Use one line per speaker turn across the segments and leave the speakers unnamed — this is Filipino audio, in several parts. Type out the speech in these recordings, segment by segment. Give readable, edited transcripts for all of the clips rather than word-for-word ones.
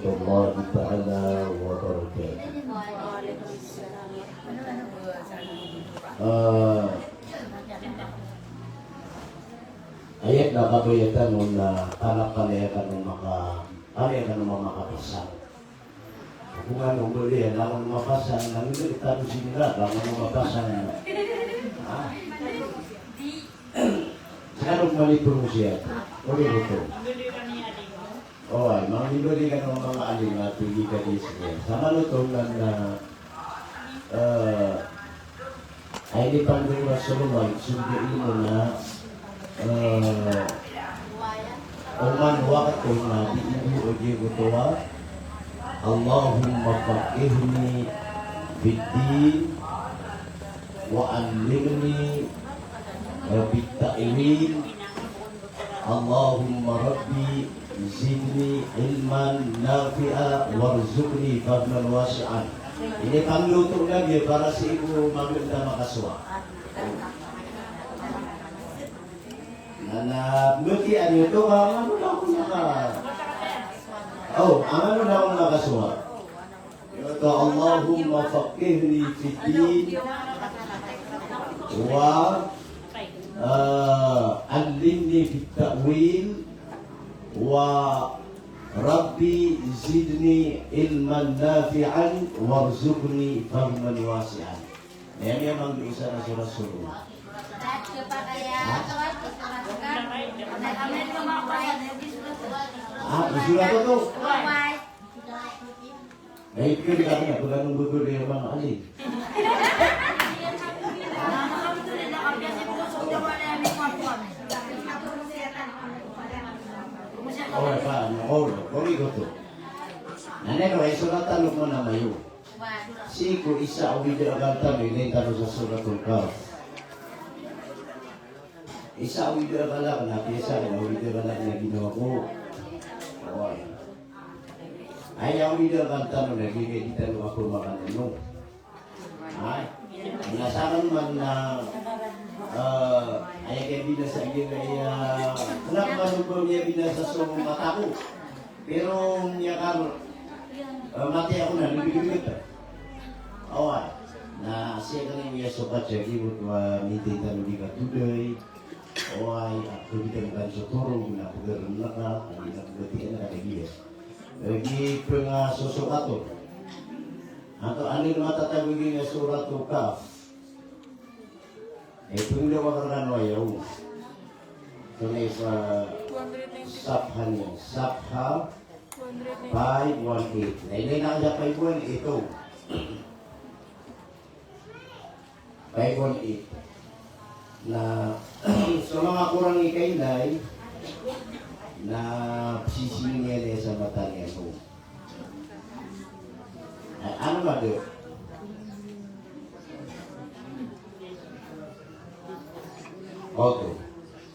warahmatullahi ta'ala wabarakatuh. Ayat na kabayatan nung kalak-kalayakan ng alayakan ng mga makapasan. Kung anong buli, alam mo mapasan, nangin ito sinila, alam mo mapasan. Sekarang malipur mo siya. Uli mo ito. O ay, mga nibali ka ng mga aling at hindi ka di siya. Sama lutong na ay di panggulwa sa lumay, sundiin mo na uman waktu na diibu uji utuwa Allahumma faqihni biddin wa allimni bitta'wil Allahumma rabbi zidni ilman nafi'a warzuqni fadlan wasi'an. Ini pangluto lagi para si ibu maganda makaswa. Na buti ano ito, ano na ako ano na ako nakaswa. Ito, Allahumma faqihni fiddin wa allimni bitta'wil wa rabbi zidni ilman nafi'an warzuqni fahman wasi'an. Yan yung mga isa na surah-surah. Isulat itu. Nah itu dikatakan bukan gugur yang mga alin. Oh, pa, kori ko to. Nanay ko ay sulatan mo na mayo. Siku isa video agatan ini tano sa suratul Kahf. Isa video agala na piyesa na video agala na ginawa ko. Oh. Ay ang video agatan na gigit kita no ako makano. Ay. Nasaran man na ay kaya binasa kaya kenapa nung niya binasa sa mga mata ko pero niya karo mati ako na nabibigit awal na siya kanina niya sobat siya ibut wa miti tanu di katuday awal ako di kan sa turong na pagkaroon na ka hindi na pagkatian na kagiyas lagi pengasosok ato atau ano yung matatagugin na suratul Kahf. Ito yung lawakan wayaw. Ito na isa Sabha niya. Sabha 518. Na hindi na kaya 518 ito. 518. Na sa mga kurang ikaylay na sisingin niya sa mata niya ito. Ano ba ito? Okay.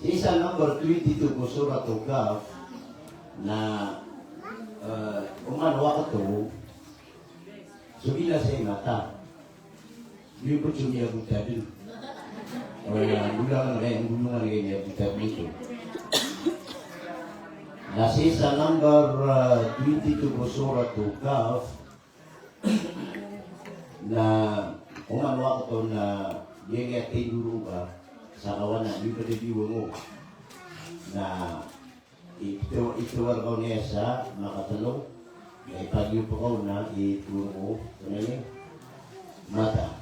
Isa number 22 ko suratul Kahf na umanwa ka to subila sa mata. Di po sumiya buta din. Bulangan kayo, bulungan kayo niya buta dito. Na isa number 22 ko suratul Kahf na umanwa ka to na yayatay duro ba sa kawan na di pagdidiwa mo na ito wargaw niya sa makatalong na ipagyo po ko na ituro mo ito mata.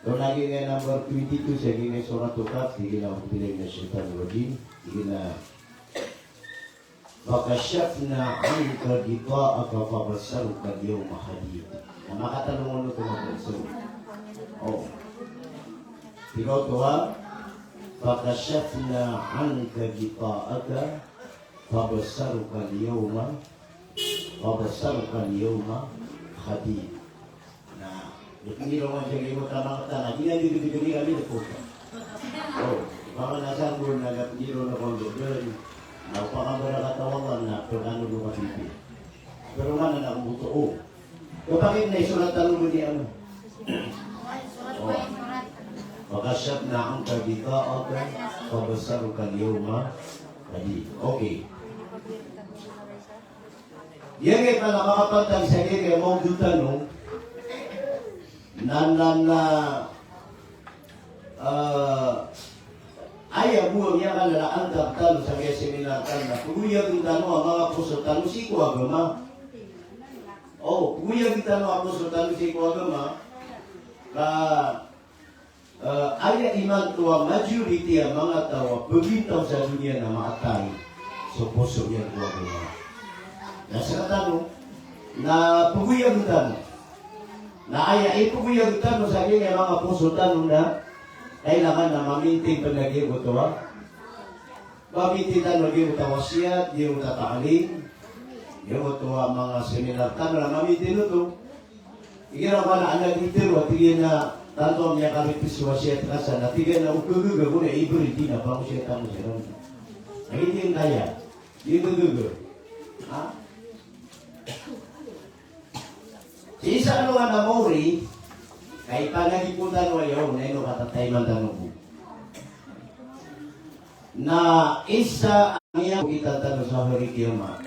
So lagi nga number 22 sa gina suratul Kahf sige na magpilay na syaitan rajim sige na fakashafna anka ghita'aka fabassaruka al-yawma hadid. Na makatalong mo ito magpilay. Oh. Ikaw tuwa fakashafna anka ghita'aka fabassaruka al-yawma hadid. Nah, hindi naman siya kayo magkamakata na hindi na dito-dito kami na po. Oh, baka nasaan mo na hindi na kondodon na upakabara katawagan na pagkano lumatipi. Pero nga na nakubuto, oh. Kapag na isulatan mo di ano? Oh. Fakashafna anka ghita'aka fabassaruka al-yawma hadid. Okay. Yan kay pa nakakapagtag sa kaya mong dutan no, ayaw buwag niya ka nalaan talo sa kaya seminar na puguyag yung tano ang mga puso tano si Kuagama. Puguyag yung tano ang puso tano si Kuagama ayaw iman tuwa majority ang mga tawa pagintaw sa dunia na maatay so puso niya Kuagama. Nasa katano na puguyag yung tano na ayaw ipuguyag yung tano sa kanya mga puso tano na kailangan na maminting palagi mo ito ha. Maminting palagi mo ito wasiyat, di mo tataaling, di mo ito mga seminar tanong na maminting ito. Ikira ka na anak dito, watigin na tanto niya kalipis wasiyat kasa, natigyan na uguguga mo na iberi, di na pa mo siya tamo siya. Ay hindi yung kaya, yung uguguga. Ha? Si isa ano nga na Mori, kay panagiputan mo yun, na ino katatay man tanong mo. Na isa ang iyang itatano sa Harikiyama,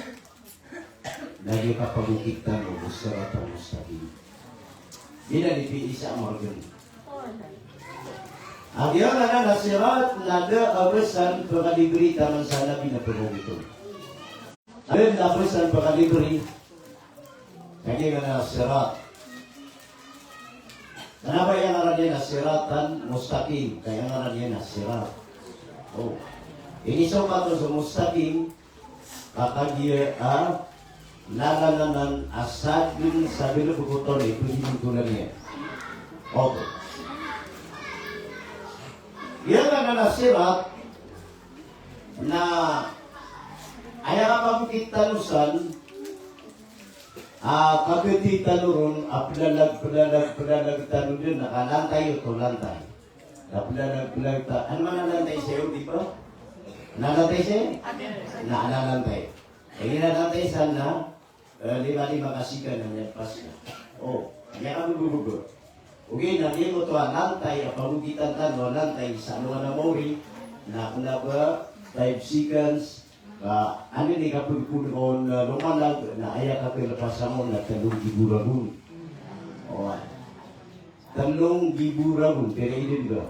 lagi kapagukit tanong, gusto ratang mustahin. Binalipi isa ang organ. Ang iyong na nasirat, nada abesan pagkalibri taman sana pinapagong ito. Ang abesan pagkalibri, kaya nga nasirat. Kenapa yang ngaran dia nasiratan mustaqim? Kaya ngaran dia nasirat. Ini sobat untuk mustaqim kata dia nalalanan asadin sabilu bukuton itu hidupannya. Yang ngaran nasirat na ayah apa kita nusan kapiti tanurun, pelalag tanur din, nakalantay ito, lantay. Pelalag ano man nalantay sa'yo, di ba? Nalantay sa'yo? Nalantay. Hindi nalantay sana, lima kasikan na niya paska. May kagugugo. Okay, naging mo ito, lantay, pamugitan tanur, lantay, sa ano na mori, na ba, 5 seconds, ano ni kapag punon lumalag na ayaw kapag lapasamo na 3 giburabun. Talong giburabun, pero hindi ka.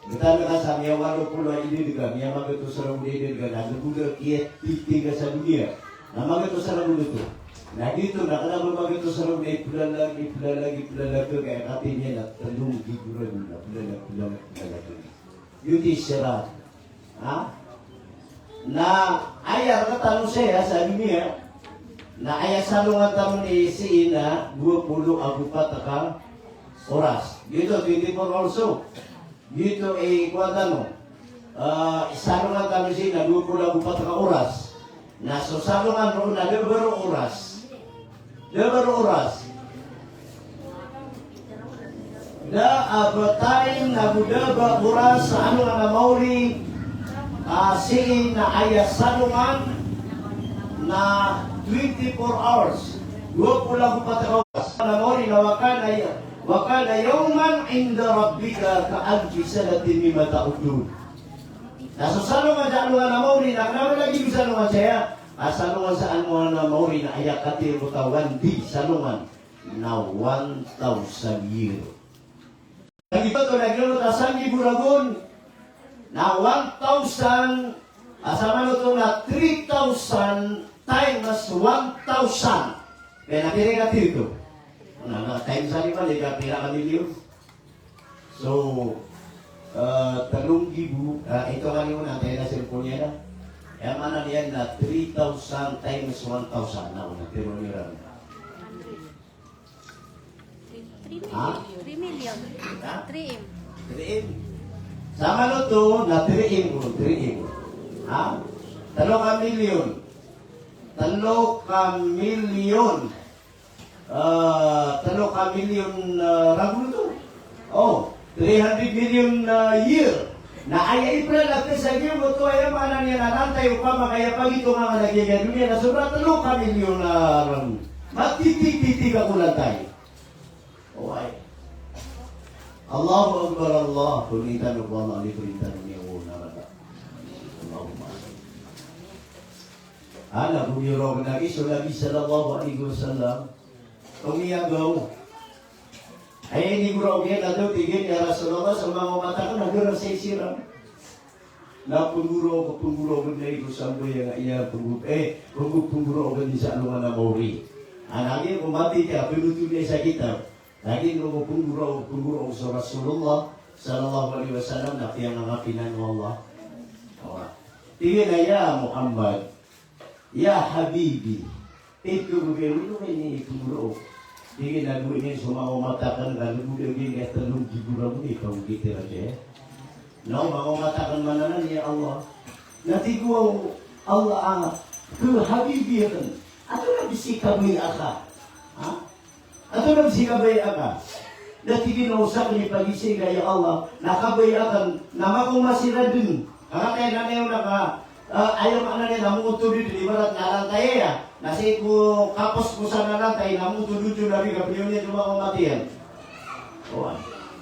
Kita na sa miya walo pulo hindi ka, miya magato sa rabu hindi ka, nagbuga kiyat piti ka sa dunia. Na magato sa rabu ito. Na dito, nakalabang magato sa rabu na ipulalagi, kaya kapin niya na talong giburabun na pulalagi. Yun di siya na ayah kata saya sabi niya na ayah salungan taman si Ina 20 agupat ka oras dito 24 also dito kuadano salungan taman si Ina 20 agupat ka oras na so salungan ro na lebaro oras da abatay na budaba oras sa ano nga mauri siin na ayah salungan na 24 hours. 20 lang patakawas. Namori na wakana yawman inda rabbika ka'alfi sanatin mimma ta'udun. Nasa salungan sa anuhan na mauri na kenapa lagi bisa salungan saya? Salungan sa anuhan na mauri na ayah katil butawan di salungan na 1,000 year. Lagi pa ito, naglulot asan giburagon na 1,000 asama ito na 3,000 times 1,000 kaya napiri ka dito times sa lima liga pira ka milyon so 3,000 ito nga niyo na tayo na cellphone niya na kaya mana niyan na 3,000 times 1,000 na una pero niyo
3 million. 3M.
Sama lo to na 3M. Ha? 3 ka milyon. 3 ka milyon ragu to. 300 million year. Na ay April at sa iyo mo to ay mana niya nanantay upama kaya pag ito nga nagyaya dunia na sobra 3 ka milyon ragu. Matiti ka kulantay. Allahu Akbar Allah. Perintah Allah, perintah dunia. Allahumma. Anak bumiro ka lagi, so Nabi sallallahu alaihi wasallam, umiyagaw. Ay, hindi ko raw kaya na tigil ya Rasulullah sa mga mata ko, nagkaroon sa isiram. Na pungguro ko na ito sa mga yang iya pungguro ko din sa alungan na Mauri. Lagi kung mati ka, pinutuloy sa kitab. Lagi nung pungguro ko sa Rasulullah sallallahu alaihi wasallam na kaya nga pinan mo Allah. Tigil na ya Muhammad, ya Habibi, ito gawin mo ini pungguro. Tingin na gawin niya sumamamatakan ka, lubulang yung etalong gigura mo ikaw kita raja. No, mamamatakan mananan ya Allah. Natiguaw Allah ang kehabibiran. Ato na bisikabay aka. Ato na bisikabay aka. Natigin na usap ni pagising ya Allah. Nakabay akan, namakong masira dun. Kaya nanayaw na ka, ayaw makna niya namutulid, ibarat nalantay ya. Nasi ko kapos ko sa nalantay, namutulid yung nabi kapiyon niya tumakong matiyan. O,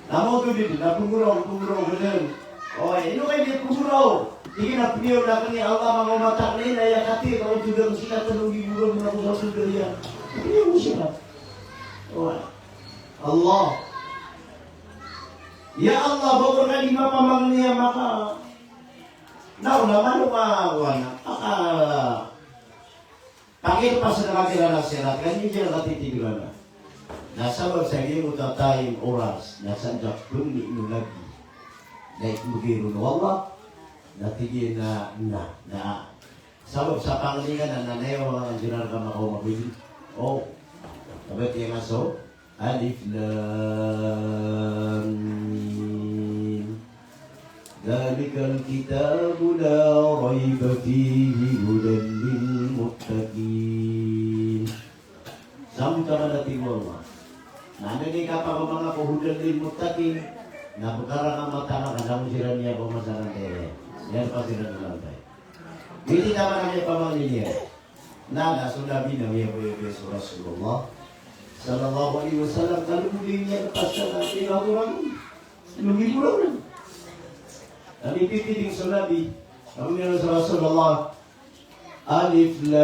namutulid, napunguraw, ganun. O, ino kayo di punguraw. Sige na piyon na kani Allah mangumatak na yun, ayakati, kalau juga sila tanong gigurang mga kusang sundariya. Piyon mo siya. O, Allah. Ya Allah, bago na lima pamang niya maka naman lumawan, pakit pa sa nakakilala siya, kanyo siya nakatitigilan na. Nasa magsagi mo tatayong oras, nasa jakpun ni ino lagi. Na ikmugiro na wala, natigil na. Sabab sa panglingan na nanayaw ang jinar ka makumabili. Oh, sabat yung aso, Alif Lam Mim. ذلك الكتاب لا ريب فيه هدى للمتقين. Sama natin Allah. Nanay kapag mga hudan lilmuttaqin, napagkarang ang mata na kadang siran niya pumasaran tayo. Yan pa siran lang tayo. Hindi naman ang pamangkin niya. Nada sulabi na may Yesus Rasulullah sallallahu alaihi wasallam kalau muli niya napasya natin ako lang. Lumiburaw lang. Nabi pipiling sa Nabi, kami na sa Rasulullah, Alif Lam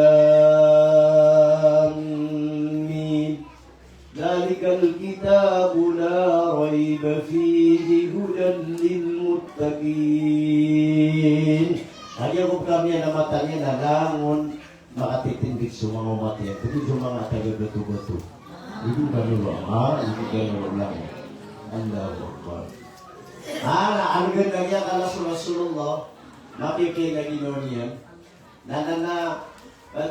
Mim, Dalikal kitabu la rayba fihi hudan lilmuttaqin. Lagi ako kami na mata niya na langon, makatitindig sa mga umat yan. Ito sa mga taga-gato-gato. Hindi ka nila, hindi ka nila lang. Allahu Akbar. Ang ganda niya kala sa Rasulullah, nakikinagino niya,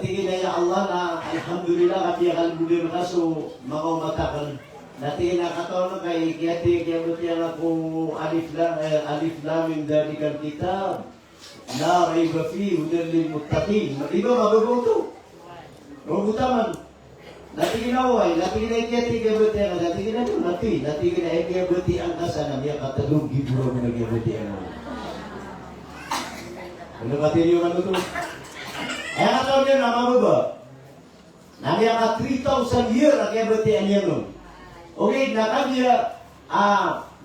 tingin na ya Allah na alhamdulillah kapiyakan bulir ka so makumatakan. Natingin na kataon kay kiyati kaya butiyan ako alif lam dari kan kitab. La raiba fi hudan lil muttaqin. Iba mabubuto. Rubutaman. Natigin na huwag, natigin na ikiyati kaya buti ang natigin na ito, natigin na ikiyati buti ang kasana, miya katalong giburo mo na kaya buti ang mo. Ano katilyo ka ito? Kaya kataon niya na mababa. Namiya ka 3,000 year na kaya buti ang yan. Okay, nakamiya,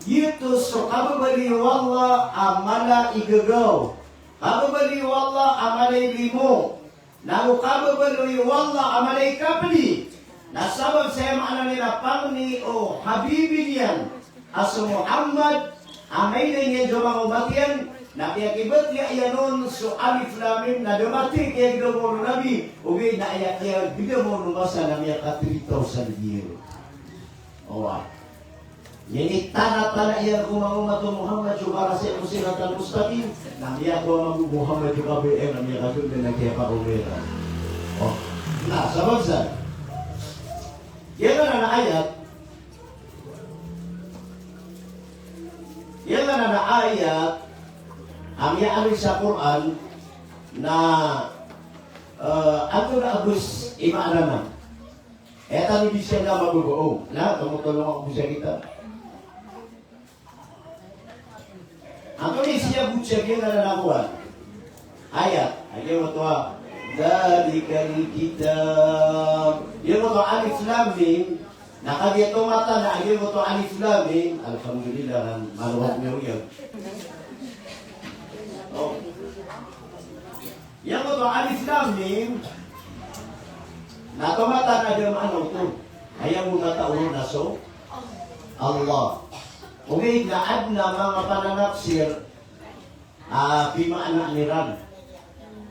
yito so kababali wala amala igagaw. Kababali wala amalay limo. Namu kababali wala amalay kapali. Nasabab sa mga nila pangni o Habibi niyan aso Muhammad amay na niyan sa mga umatiyan na kiyakibat niya iyanon so Alif Lam Mim na dumati kaya ginawa ng Nabi uwi na ayak kaya ginawa ng masa na niya ka 3,000 year. Owa. Yan tanat-tanat iyan kung mga umato Muhammad so para sa musiratan mustaqim na niya ko mga Muhammad yung KBM na niya kasunod na kaya pa umira. Oh. Nah, sabab sa yan na ayat. Yan na ayat. Ang yaamin sa Quran na ato na abus imaanaman. Eta ni bisya na mabubuo. Na, tumutulong ako sa kita. Ato ni siya butya kaya na nanakuan. Ayat. Ayaw mo ito ha. Dalikal kitab. Yun mo ito Alif Lam Mim. Nakagito mata na yun mo ito Alif Lam Mim. Alhamdulillah, maluhat niyo yan. Oh. Yang ito, alif lam mim, nakamatan agam ano ito. Ayaw mo nataulo na so, Allah. Okay, naad na mga pananapsir, pimaan ni Ram.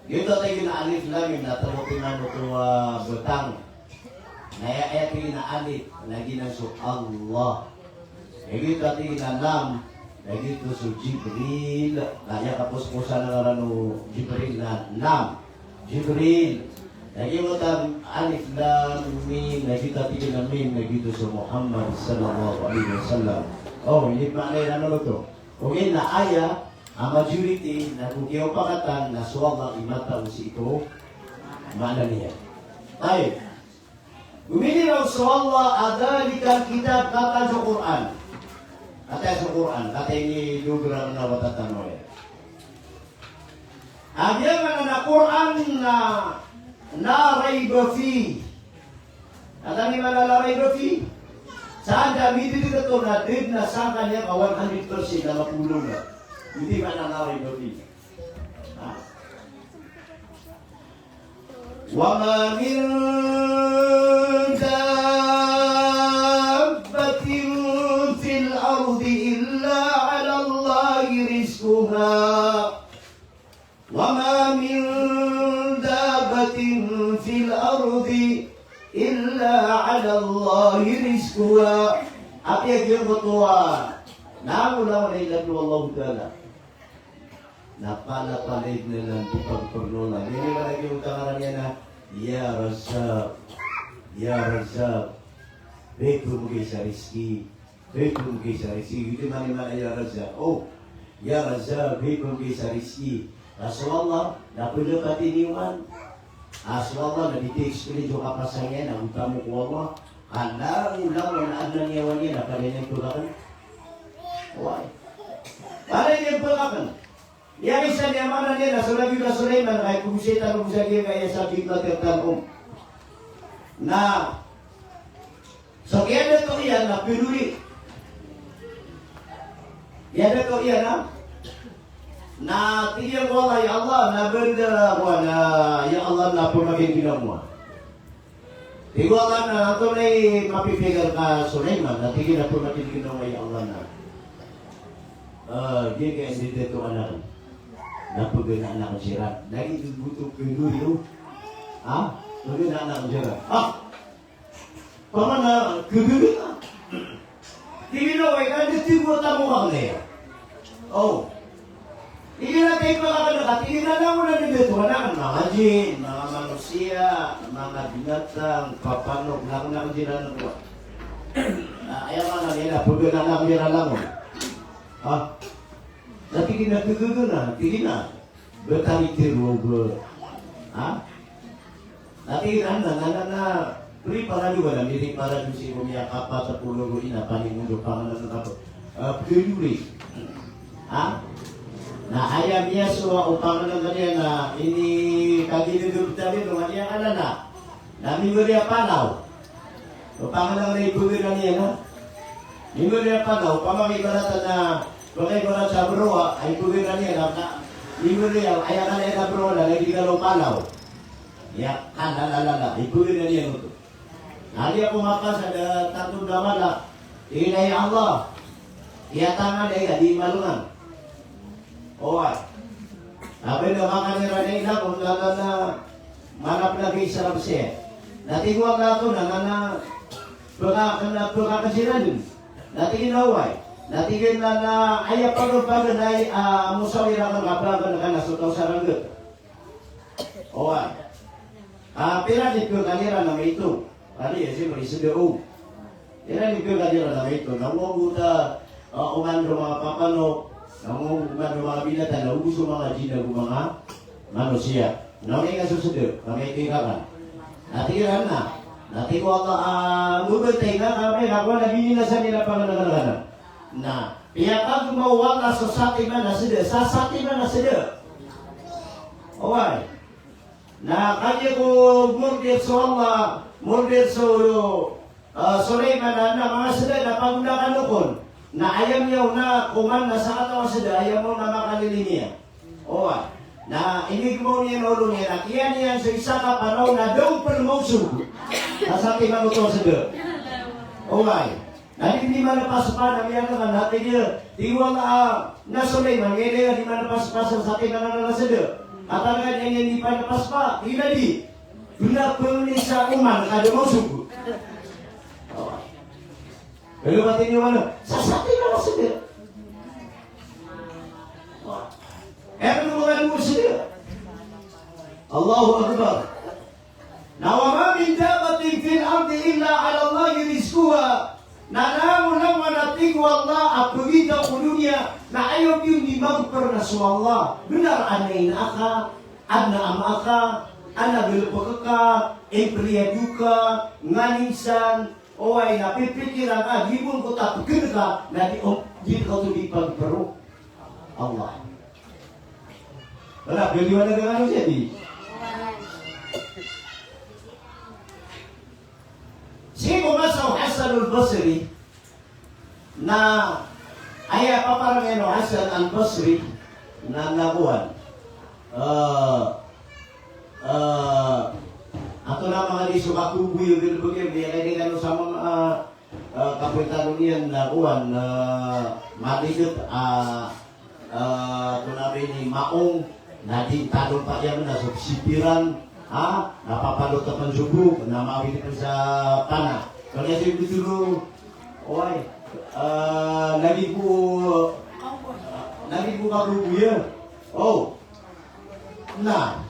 Yun tayo na alif lam mim, natalupin ito butang. Naya ito na alif, lagi na so Allah. Ito tayo na lam, lagi ito so Jibril. Naya kapos-posa na karano Jibril na lam. Jibril. Lagi mo tayo alif lam mim, lagi tayo na mim, lagi ito so Muhammad sallallahu alaihi wasallam. Oh, hindi pa na ano ito. Okay, na aya, ang majority na kukiyaw pakatan na suwag ang imata si ito, mana niya. Ay, umili raw suwallah adalika kitab kata sa Quran. Kata sa Quran, kata ini dugra na watatanoy. Agya na Quran na rayba fi. Kata ni mana la rayba fi? Saan kami dito ito na din na saan kanya ka 100% na mapulong na. Hindi ba nangyari ba dito? وَمَا مِنْ دَابَّةٍ فِي الْأَرْضِ إِلَّا عَلَى اللَّهِ رِزْقُهَا وَمَا مِنْ دَابَّةٍ فِي الْأَرْضِ إِلَّا عَلَى اللَّهِ رِزْقُهَا. At yung kutuwa, naamulaw na ilan Allah Ta'ala. Napala-palid na lang ipagpagnola. Hindi ba lagi yung tangaran niya na, Ya Razak, Ya Razak, beto mo kayo sa riski, beto mo kayo sa riski. Hindi man naman Ya Razak. Oh, Ya Razak, beto mo kayo sa riski. Kaso Allah, napulog ka tiniwan. Kaso Allah, nabiti-explain yung kapasangyan, ang utamo ko Allah. Alam na adnan niya niya, napalinang tulakan. Why? Para niya pulakan. Yang isa niya mana niya na sulagi na Sulaiman ay kumisita ng busagya kaya sa bigla tertanong. Na so kaya ito iyan na pinuli. Yan ito iyan na tingin ko ya Allah na benda wala ya Allah na pumagin ginawa. Tingwala na ito na mapipigal ka Sulaiman na tingin na pumagin ginawa ya Allah na. Dia kayak di itu anak. Napagay na anak ng sirat. Lagi butuh pindu itu. Pagay na anak ng sirat. Pamana kegegel na. Tingin na way kan dito tamu ka niya. Oh. Tingin na tayo ka tingin na lang mo na dito anak mga jin, mga manusia, mga binatang, papanog lang ng jiran ko. Ayaw nga nila pagay na anak nila lang mo. Natigin na kegegel na, tigin na. Berkali tiru natigin na beri para juga na miring para jusi kumia kapa 10 ina paling mundur pangalan apa. Peduli. Nah ayamnya suwa upangan kalian na ini kaki duduk tadi rumah dia ada na. Nami beria palau. Upangan ng ibu kalian na. Minggu dia palau, pamami barata na Bakit ko na sa bro, ay tubig na niya, minggu dia, ayaw ka na yung bro na, lagi ka lo palaw. Ya, lalala, ay tubig na niya ito. Nali ako makas sa tatong damala, inay Allah, iyatangan ay di malungan. Owa, sabi na makanira na ina, kung na manap na kayo sa rabse. Natigwag na ito na pagkakasira din. Natigin na huway. Natigin na ayaw pagod ay musaw irakan kabagan na kanasutaw sa ranggot. Owa. Pira di ko kanira na may ito. Kali ya siyempre isudaog. Pira di ko kanira na may ito. Nangunguta umandro mga papano. Nangunguman mga binatan. Nauguso mga jina ko mga manusia. Nangyay nga susudo. Nangyay kirakan. Natigiran na. Natiko ang mubutay na kami. Ako nabininasan nila panganagalan. Nah, pihak gumawa na sa man na sida. Sa man na sida. Alright. Na kanya ko murdir so Allah, murdir so Sulaiman na mga sida na pagulakan nukon. Na ayam yaw na kuman na sa katawa sida, ayam mo na makalili niya. Alright. na inigmo niya ulo niya, nakiyan niya sa isa ka panahon na daw promotion. Nasa ating mga ito sa doon. Okay. Hindi man napasukan, nabiyan naman natin niya. Tiwang nasulay, mangyayari, di man napasukan sa ating mga nalasada. At talaga niya hindi pa napasukan, hindi. Bila po ni sa uman, kada mo sugo. Pero batin niyo ano, sa ating mga nalasada. Ewan mo nga mo siya. Allahu Akbar. Na wa ma min dabatin fil ardi illa ala Allah rizquha. Na namo lang manatig wallah apugita ulunya na ayaw yung di magperna sa Allah. Benar anain aka, adna amaka, ana belupaka ka, empleyado ka, nganisan, o ay napipikiran ka, hibon ko tapugin ka, na di ka ito di pagpero. Allah. Wala, beliwan na ng ano siya, di? Sige pumasok Hasan al-Basri na ay paparang Hasan al-Basri na nabuhan. Ato na mga liso kakubo yung bilbugin, di kaya sa mga kapitan niyan nabuhan maligot kunabi ni Maong Nadi talong pa yan na subsidiran, napapalot na pansubok, na mawili pa sa pana. Kaya siya dulu, oy, lagi po kalubuya. Oh, na.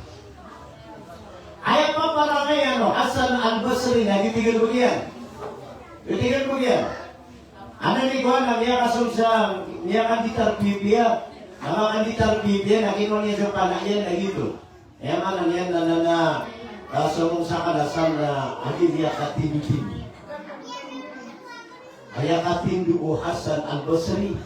Ayaw pa para ngayon, Hasan al-Basri, nagitigil mo yan. Nagitigil mo yan. Ano ni Juan, niya kasong sa, niya kan ditarpipia. Nama kan ditarpipia, nakinon niya sa panakyan na ito. Kaya nga niya na sumong sa kalasan na agin niya katindu. Kaya katindu ko Hasan al-Basri.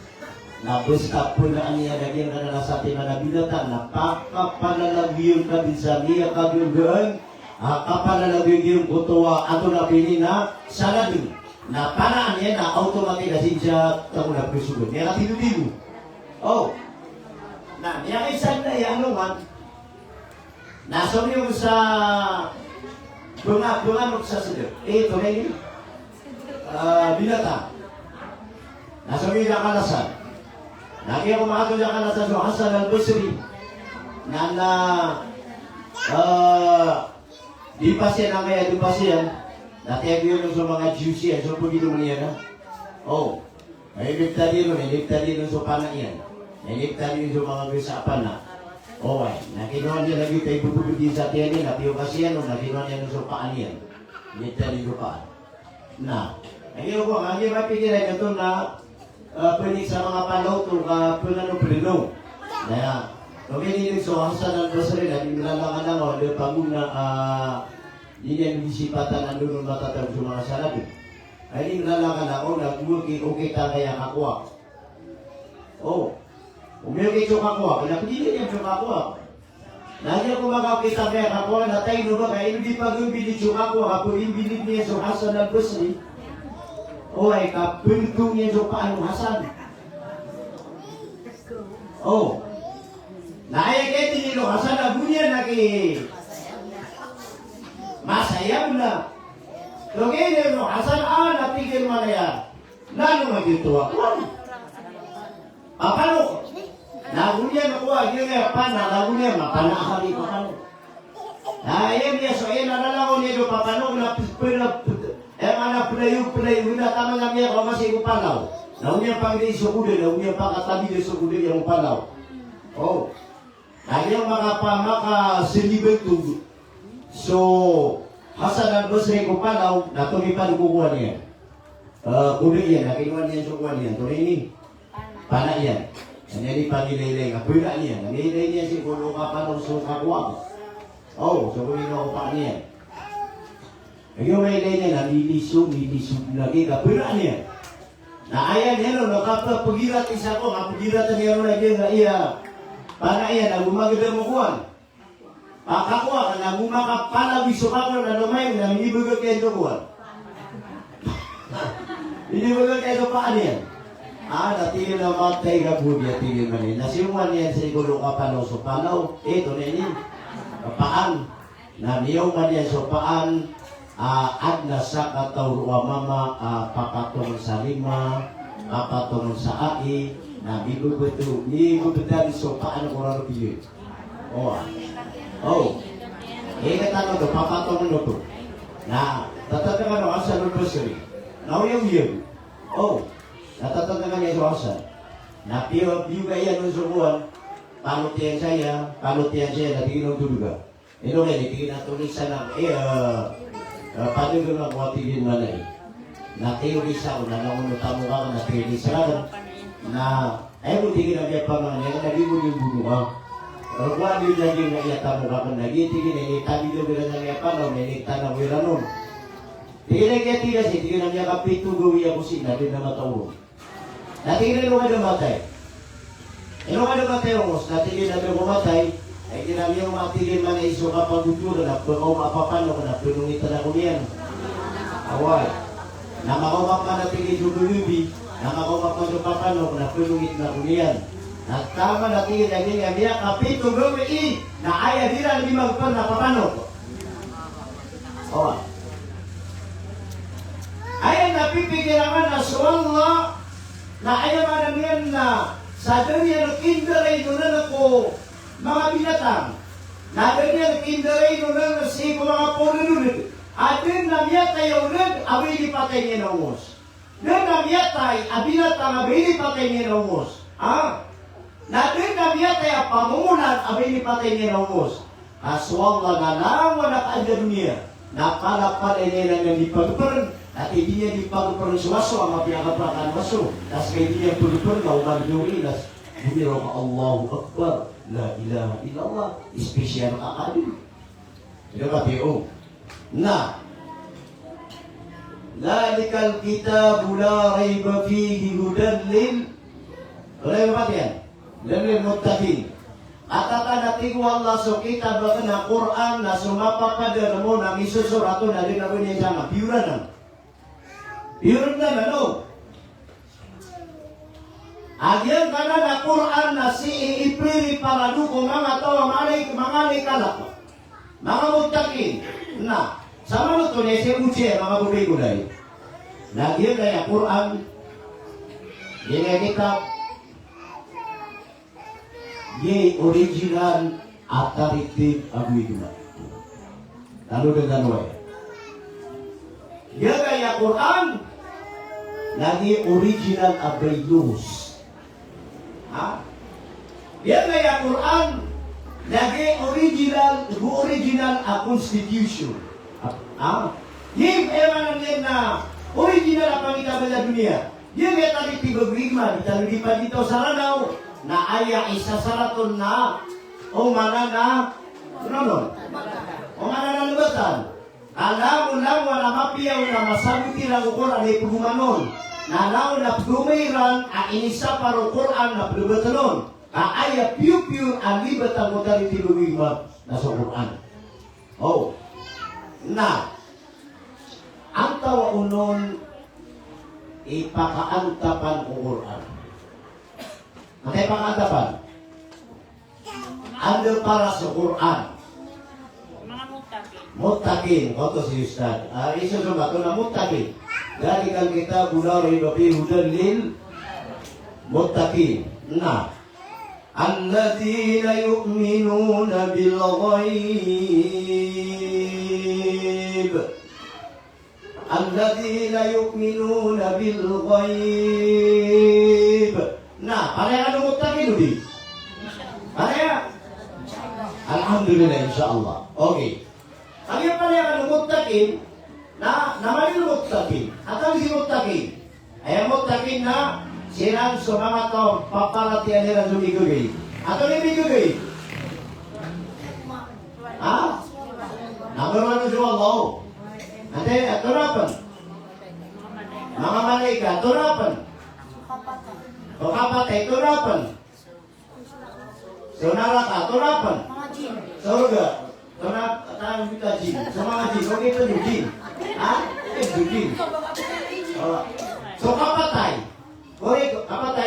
Na basta po na niya naging kanala sa ating mga binata, napakapalalagyan ka din sa niya kagyugaan, kapalalagyan ko tuwa ato na pinina sa labi. Na panaan niya na automatic na siya tayo na presugod. Niya katindu-tindu. Oh, nah, yang isan na yan naman, nasa yung sa bunga sa sidip. Ito na yun. Binata. Nasa yung kalasan. Lagi ako makatulong sa kalasan sa Hasan al-Basri na di pa siya na kaya di pa siya. Dati yun sa mga Jews yan. So, pagino mo niya na. Oh, may ligta din sa pana yan. Naligtan yun sa mga bisapan na. Okay, nakinuha niya lagi tayo bububig din sa tiyan niya, napiyo kasi yan, nakinuha niya sa paan niyan. Naligtan yun sa paan. Na, ngayon ko, ang iba pikiran ito na pinig sa mga palaw ito, pinano-pilino. Kaya, pagkinilig sa Hasan al-Basri, naging nilalangan lang, o pagod na, hindi niya disipatan ang doon matatag sa mga sanabi. Ay, nilalangan ako, nag-okay kaya kakuha. Oh, umiliki siya kakuha, pinapilili niya siya kakuha. Nandiyan ko makakita kaya kakuha na tayo no ba, kaya hindi pag yung bilit siya kakuha, kung imbilip niya siya Hasan al-Basri, o ay kapultong niya siya paano Hasan. Oh, naayag kayo nilo, Hasan al-Bunya masayang na. So ngayon no, Hasan napigil mo na yan. Lalo magituwa ko. Paano? Lagunya nakuha, yun nga, pana, lagunya, mapanakali ko kano. Ayan niya, so ayan, nalalaw niya doon, papano, pulayo, wala tama nga niya, kung masih upalaw. Naunya pang di sukude, naunya pang katabi di sukude yung upalaw. Oh, lagi yung maka sinibetug. So, Hasan al-Basri upalaw, natulipan kukuha niya. Kude yan, nakinuha niya yung kukuha niya, tuloy ni. Pana yan. Jadi pagilay ka, pula niya. Nagilay niya si Kulo ka pa nung suka kuwag. Oh, so kumino ko pa niya. Yung may ilay niya, nililisog lagi ka, pula niya. Na ayan niya, no, nakapagirat isa ko, kapagirat niya mo lagi nga iya. Pana iya, nagumagada mo kuwan. Pakakuha ka, nagumakapanabisok ako na lumay, na hindi baga kayo kuwan. Hindi baga kayo pa niya. Natingin na matay ka po niya, tingin man yun. Nasimuan yan sa igulo ka palaw. So palaw, ito na yun. Paan. Na niyaw man yan. So paan, adna sa katawruwa mama, papatong sa lima, papatong sa ai, na bigubutan. So paan ko raro piyo. Katano to, papatong no to. Na, tatatakan ako sa anniversary. Now yung natatanda niya sa asa. Na piyo kaya nung subuan, palutihan saya, natigilong tuluga. Ito nga, natigil na tulisan ng, paano ko na kuwatigin man ay. Natiulisa ko, nanangunutamo ka, natiulisa ka, na, mo tigil na kaya pangalan, naging mo yung bunuha. Pero kung ano yung naging naiyatamo ka, nagitigil, naitabi yung bila na niya panaw, nainita na wira nun. Tigil na kaya tigas, tigil na niya kapito gawi ako sila, din na matawag. Natingin na nga matay. Ino nga matay umos, natingin na matay, ay kinami yung matigin man ay iso kapaguturo, na pagkaw mapapano ka na pinungita na ko niyan. Away. Namakawak man natingin yung bulubi, namakawak man yung papano, na pinungit na ko niyan. Nagtama natingin na niya, niya kapito gawin, na ayaw nila limang pan na papano. Away. Ayaw napipigilangan na suwalla, na ayaw man yan na sa dunya nag-indaray doon ako mga binatang. Na dunya nag-indaray doon na si mga porununod. At din namiyatay yung nag, abili patay niya na umos. Din namiyatay, abinatang abili patay niya na umos. Na din namiyatay, pamungunan, abili patay niya na umos. Aswang lang alawa na kaanda dunia. Napalapad ay nilang ng ipagparan. At hindi niya ipagparan sa waso, ang mapiyakaprakan waso. Tapos kaya hindi niya pulipon, maumag yung ilas. Bumiro ka Allahu Akbar. La ilaha illallah. Espesyal ka kalim. Ito ba tiyo? Na. Lalikal kitabu la rayba fihi hudan lil. Oleh ba yan? Lil muttaqin. At natin Allah so kita ba na Quran na sumapapadar mo na isusurato na rin ako niya sama. Pura na. Pura na no? Agyan ka na Quran na si iipiri para duko mga tawa mga kalap. Mga mutakin. Na. Sama mo ito niya siya uche mga bubay-gulay. Nagyan kaya Quran. Yan kitab. Ye original authoritative agwiduma. Lalu dengan way. Dia kaya Quran lagi original abayus. Dia kaya Quran lagi original a constitution. Yung eman na original ang pangitaban na dunia. Yung tadi tigogrigma, ditalugipad dito sa ranaw, na aya isa saraton na o mana na nonon o mana na lubatan alam wala mapiyaw na masabuti ng Quran ay pugumanon nalaw na pugumayran ang inisa para Quran na lubatanon aya piu ang libatan mo dari tilugigma na sa Quran na ang tawa unon ipakaantapan o Quran. Matay pangatapan. Ano para sa Quran?
Mga mutakin.
Mutakin. Koto si Ustad. Isusumba ito na mutakin. Galikal kita gulari bapi hudan lil mutakin. Na. Alladhina yu'minuna bil ghaib. Alladhina yu'minuna bil ghaib. Nah, pareha ano mutakin udi? Pareha? Alhamdulillah, insyaAllah. Okay. Ang yung pareha ano mutakin, na naman yung mutakin. At ang si mutakin, ay ang mutakin na silang mga tao papalatian nila sumigugay. At ang imigugay? Number one sa Allah. Ate, turapan. Mga malaika, turapan. O kapatay, turapan. So naraka, turapan. Surga. Tawag kita jin. Sa mga jin, huwag ito yung jin. Yung jin. So kapatay. Kapatay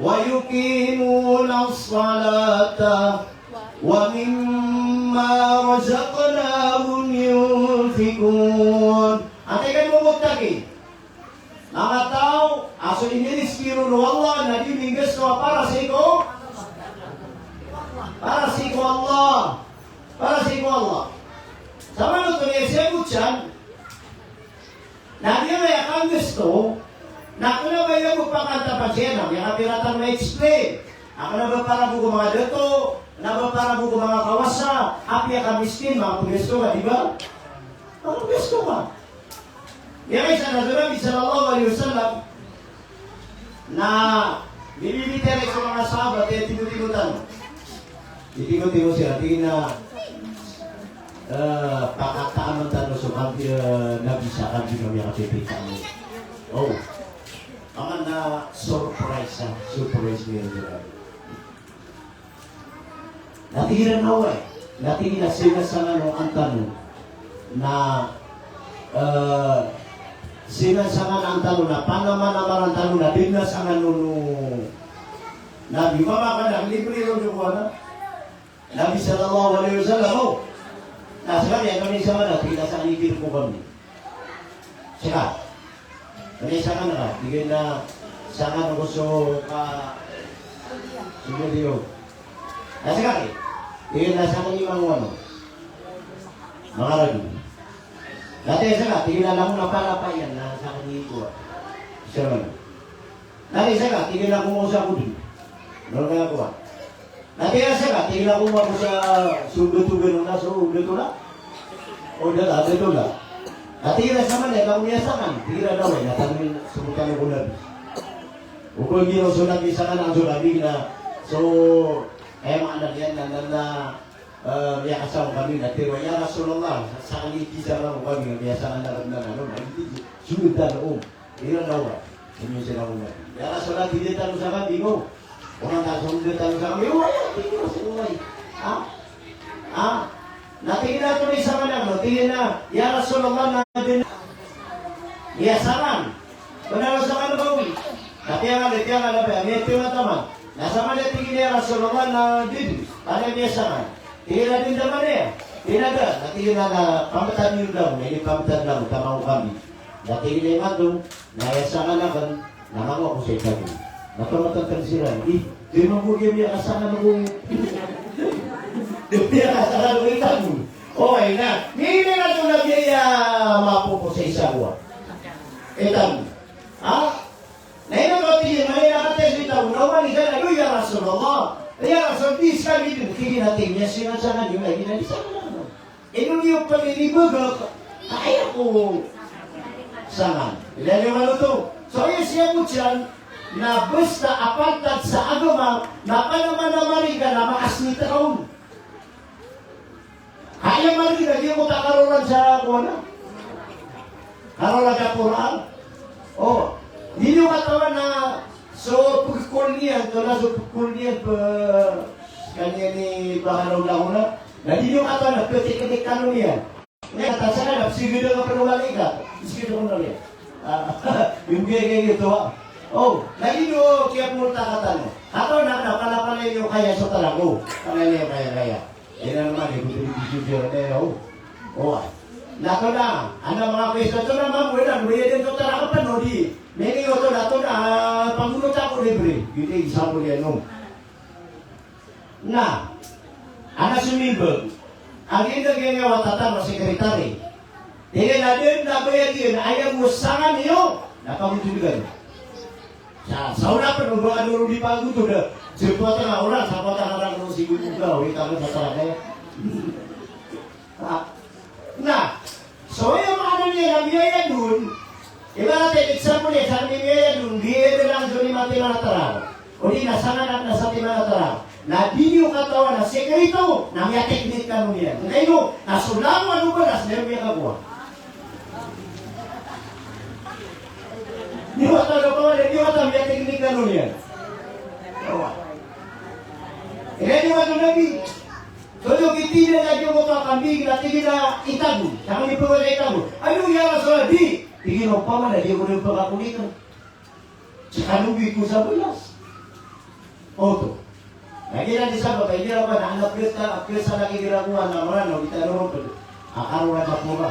ويقيمون الصلاة ومما رزقناهم ينفقون. Ate kayo mumutagi. Mga tao, aso inilis-kiro no Allah na diningas no para sa iko. Para sa iko Allah. Para sa iko Allah. Sama nito niya siya butyan. Na niya may akang gusto. Na ako na ba yung magpakanta pa siya na may kapiratan may explain. Ako na ba para buko mga dato. Na ba para buko mga kawasa. Api ka miskin mga pugesto ka, di ba? Mga pugesto ka. Yan sa Nabi sallallahu alaihi wasallam na binibigay sa mga sahabat at tinutinutan. Itingo-tingo siya, tingin na pakataan ng tanong sa Nabi sa kanji kami kapipita mo. Oh, ang na surprise ha, surprise niya nila. Natingin na nawa natingin na sila sa ang tanong na sinasangan ang tanong na panaman-naman ang tanong na dinasangan nung Nabi. Mama ka na, libre rin yung kuha na. Nabi sallallahu alaihi wasallam, oh, nasa kami, ang kami sa mana, tinasangan ibig ko kami. Sika, kami sangan na ka, bigay na sangan ako so sunod yun. Nasa kami, bigay na sangan yung mga ano, mga ragi. Dati sa ka, tingin na lang mo na pala pa yan na sa kanya ko. Siya naman. Dati sa ka, tingin na mo sa kudi. Noon nga ako. Dati sa ka, tingin na mo sa sundo-tugan na sa ulo na. O dala, dito na. Dati na sa manay, kung niyasakan, tingin na daw eh, natanong subukan ko na. Ukol gino sunag isa ka ng sulabi na, so, kaya mga anak yan na biya kasama kami na tiro ya Rasulullah sa kaniti sa mga kami biasa na naramdaman ano hindi sunod na noong ilan nawa inyo sila mga ya Rasulullah hindi tanong sa kami mo kung ang sunod tanong sa kami wala hindi mo sinuway natingin na ito na isa man lang tingin na ya Rasulullah na din biasakan kung sa kano kami natiyangan may tiyo taman nasa man tingin ya Rasulullah na din para biasakan. Tira din naman eh. Tinaga. Natira na pamatan yun lang. May pamatan lang. Tamaw kami. Natira yung atong. Nayasa ka na kan. Nangawa ko sa ikaw. Napamatang sila. Di mo mo yung asahan mo. Di mo yung asahan mo ikaw. Okay na. Hindi na ito na biya mapupo sa isawa. Ikaw. Ha? Ngayon ko tingin. Ngayon nakates itaw. Naman isa na. Yung Rasulullah. Kaya sa bis kami din, kikinating niya sinasangan yung lagi na di sana naman. Nung yung palinibag, kaya ko sangan. Ilan yung ano to? So yung siya mo dyan, na basta apantad sa agama, na panaman-naman ka na makasnita kaon. Kaya man rin, hindi mo takarolan sa kuwana. Karolan ka Quran. Oh, hindi yung katawan na so, pagkulian, ito na, so pagkulian pa kanya ni Baharaw Lahuna, na di yung ato na, pwede kanong yan. Ngayon, tasa ka na, sige doon ang panumali ka. Sige doon na rin. Yung gaya ito, ha. Oh, lagi nyo, kaya pumunta ka tanong. Ato na, pala yung kaya sa talago. Pangalay yung kaya. Yan na naman, ikutin yung video na oh. Oh, nato na, ano mga kwesta, ito naman, wala, din ito talaga pa, no, di. Meni oto dato na pangulot ako libre. Yun ay isang po niya nung. Na, anak sumibag, ang indagyan niya watatang na sekretary. Tingin na din, nabayad yun, ayaw mo sangan niyo. Napamutuligan. Sa una pa, nung mga nuro di pangguto na, sipota na orang, sa pota na lang nung sigur juga, huwag kami sa talaga. Na, so yung mga ano niya, nabiyaya dun, iba natin, example niya, sa nabiyaya dun, biyaya lang doon ni Mati Manataraw. O di, nasangan na sa Manataraw. Na di yung katawan na sekreto, na may teknik ka mo niya. Ngayon, nasulaman ano ba, nas meron niya kabuha. Di ba tayo pa, di ba tayo may teknik ka mo niya. Di ba tayo nabi? So yung itinil na yung mga kambing na tingin na itago. Sa kami po na itago. Ano yung sa di? Tingin mo pa man, hindi ko rin pagkakulitan. Sa kanubi ko sa bulas. Oto. Lagi na di sabab, hindi na ba na apil sa nakikirakuhan na marano, kita naman po. Akaro na sa pura.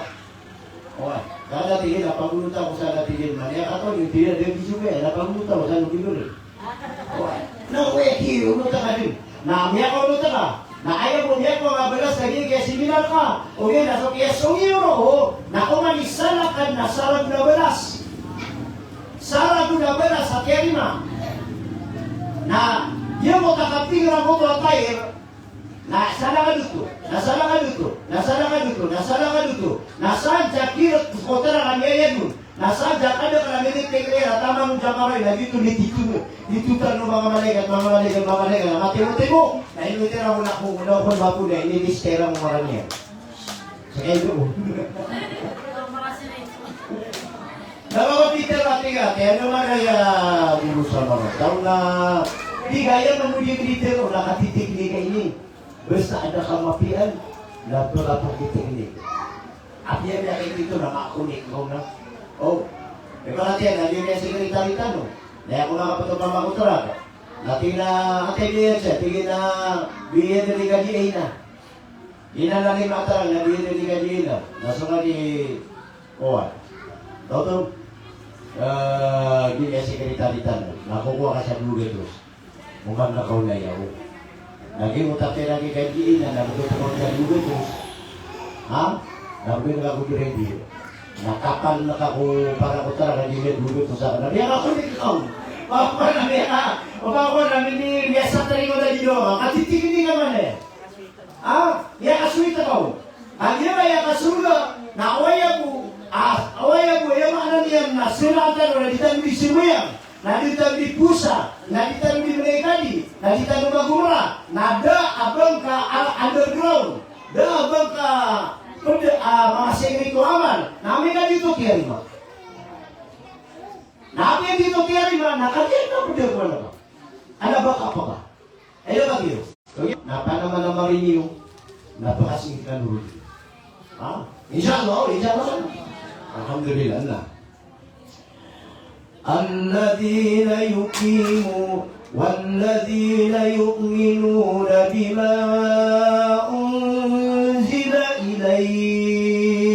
Okay. Kada tingin, napagulutan ko sa natigil man. Kaya kato, yung tira, di bisuke, napagulutan ko sa nukiluri. Okay. Na, kuya, kiyo, unuta ka din. Na, miya ko unuta ka. Na ayaw mo miya ko nga balas lagi, kaya similar ka. Okay, nasa kaya sungiyo ro, na kumalisalakan na sarag na balas. Sarag na balas sa kerima. Na, dia mo kakapingan mo to tayo, nasala ka dito, nasaan kirot kotera kami ayan mo, nasaan kada ka namin itikler, tamang jamaray, na dito tanong mga malaikat, mati mo, na inutira mo na kung unakon bapo na, inilistera mo marami yan. Sa kayo mo. Nakakapiter natin ka, kaya naman ay burusan mo. Taon na, di gaya memuji kriteria nakatitik ni ka ini. Basta ada kamapian, lapor titik ini. Apian yang itu nama kunik kau na. Oh, memang nanti ada dia sekretari tanu. Nah, aku nak apa tu mama utara. Nanti na ate dia saja, tinggi na biaya dari gaji ina. Ina lagi mata na biaya dari gaji ina. Langsung lagi, oh, tahu tu. Dia sekretari tanu. Nakukuha ka sa dulo terus. Mukhang nakaulayaw. Lagi mo tapos lagi gajiin na nagtutunan ka dugo terus. Ha? Nabing ako ready. Nakapal na ako para ko talaga hindi dugo to sa kanila. Yan ako ikaw. Papa na niya. Papa na ni biasa tayo na dito. Katitigin naman eh. Ha? Ya kasuita ko. Ang ya kasuga na awaya ko. Awaya ko yung ano niya na sinatan na dito ni Simuyang. Nadita di pusa, nadita di Merekadi, nadita di Magura, nada abang ka underground, da abang ka mga sekrito aman, namin ka dito kiyarima. Namin dito kiyarima, nakadiyan na po dito na ba? Ano ba ka pa ba? Ayun ba kayo? Napanaman na mariniyo, napakasingit na nuruli. Ha? Inshallah. Alhamdulillah na. الذين يقيمون والذين يؤمنون بما أنزل إليك.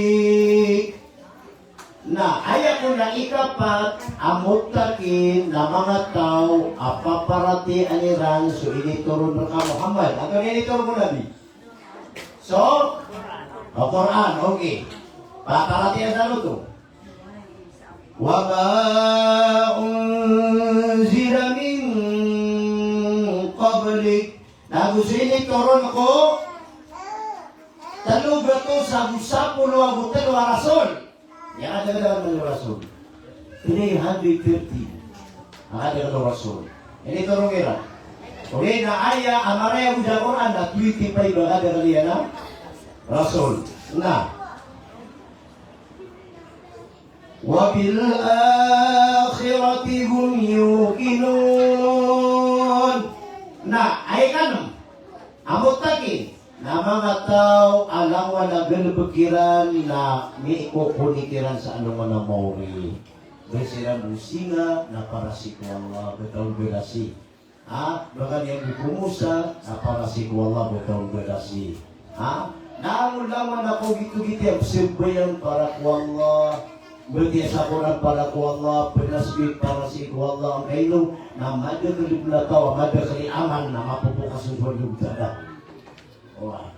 Nah, ayat ko na ikapat, amutakin na mga tao, apaparati aniran, so initurun mo ka Muhammad. Ano initurun mo nabi? So, Quran, okay. Paparati ang salo to. وَمَا أُنْزِلَ مِنْ قَبْلِكَ. Nagusini turun ko taluga to sa 10 rasul. Yang ada dalam rasul. 330. Ada dalam rasul. Ini turun kira. Oke, na ayah amaraya udah Quran na tweet pa iba ada kalian na rasul. Nah, وَبِالْآخِرَةِ هُمْ يُوقِنُونَ. Nah, ay kanong amutakin na mga tao alam wala berpikiran na may kukunikiran sa anong mga mauri. Bersirang musinga na para si Allah betul berasi. Bahkan yang dikumusa na para si Allah betul berasi. Namun ako gitu-gitu yang sembahyang para Allah. Bertiasa Quran para ku Allah, penasbih para si ku Allah, ang kailong na mada kalib na tao, mada kali aman na mapupukas ng suwalong tada. Alright.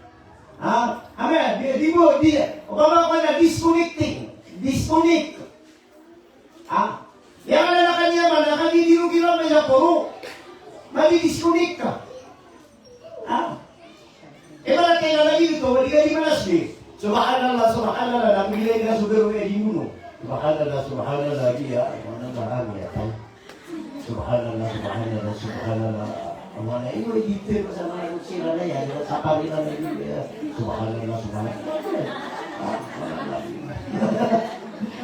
Amen. Di mo, upama ko na disconnect. Yang ada kanya man, nakadidirugi lang may napuro. Madi-disconnect ka. Ibarat kayo na lagi dito, wali ka di manasbih. Subhanallah, napigilay ka subero kaya di muno. Subhanallah dia, mana bahagia kan? Subhanallah. Mana ini gitu bersama manusia ada ya, sapari lagi dia. Subhanallah.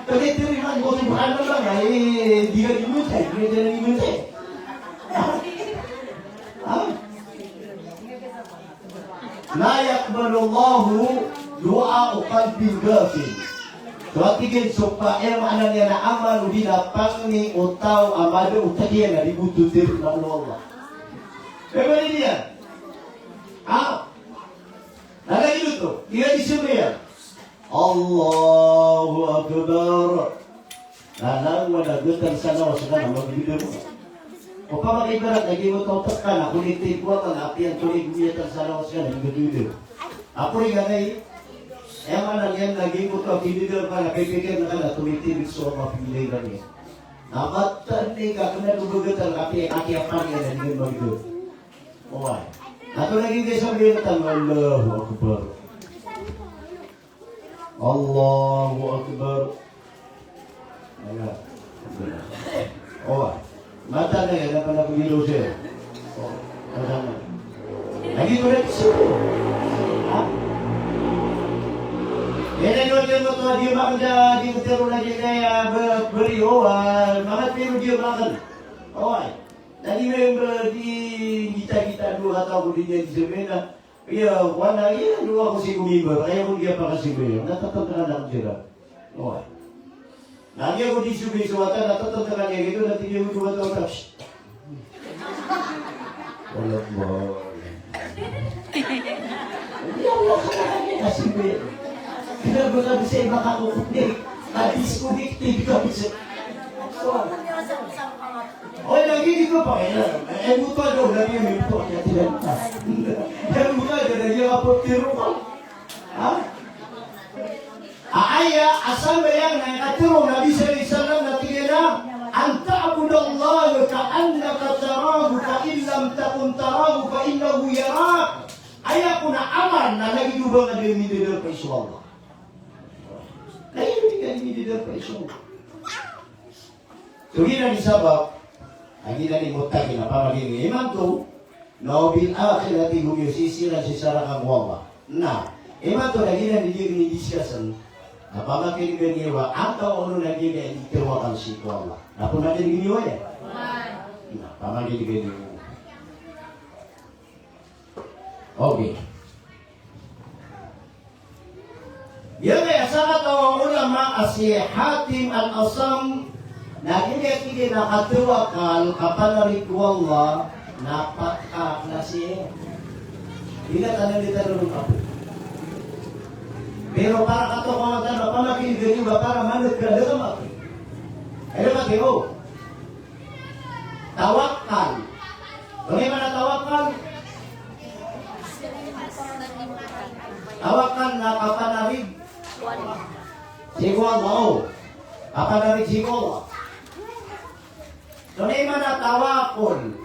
Tapi terima kasih subhanallah, dia di muka, dia jadi di muka. La yaqbalullahu du'a qalbin ghafil. Suatigin supaya mana niya na amal hinapang ni utaw amado utagiya na dibututir na Allah. Bagaimana dia? Ada itu tuh, dia disuruh ya. Allahu Akbar. Lalang wala gutan sana wasana magbibigay mo. O pa makibarat, lagi mo tautak ka na, kulitin ko ang api ang tulig biyatan sana wasana magbibigay. Ako rin ganay, mana yan, lagi mo to, pinigil ka na, pipigil na ka na, tumitin so mapigilay ka niya. Nakatan ni ka, kung nagugugat ang api apan yan, hindi magbibigay. Oy. Ato lagi kayo sabihin natin, Allahu Akbar. Allahu Akbar. Ayan. Mata na yan, napan ako hilo siya. Mata na. Lagi ko na ito. Yan ang yun mo ito, di makanda, di ko tiro lagi kaya beriyo, mga tiro di makan. Oy. Tadi memang di kita dua atau di semena, ya warna ya dua aku sih kumimba, kayak aku dia pakai sih be, nggak tetap terhadap jera, oh, nanti aku disuruh suatu, nggak tetap terhadap gitu, nanti dia buat apa? Allah boh, ya Allah kenapa kasih be, kita bukan bisa makan kudik, habis kudik tidak bisa. Oh, lagi di ko pa eh buto daw lagi may buto ya tidak tas. Yang buto ada dia apa tiro ka? Ha? Aya asal yang nakatiro Nabi sallallahu alaihi wasallam natigena anta abudallah ka'annaka tarahu fa in lam takun tarahu fa innahu yarak. Aya kuna aman na lagi juga nga dia mideder pa isu Allah. Kaya dia mideder pa isu. Tugina di sabab Agila ni mutakin apa maging iman to no bil akhirati hum yusisira sisara kang Allah. Nah, iman to agila ni diri discussion. Apa maging ganiwa atau ono lagi ni diterwakan si Allah. Apa maging ganiwa ya? Nah, apa maging ganiwa. Okay. Yang sangat ulama asy Hatim al-Asam Nagigit-gigit nakatawakal kapan Allah napaka na siya. Hindi tanan dito rin ako. Pero para kato kumatan na pamakiligin ba para manod ka lang ako. Ano ba kayo? Tawakal. Bagaimana tawakal? Tawakal na kapanarig. Siguro mo. Kapanarig siguro. Tunay man na tawakol.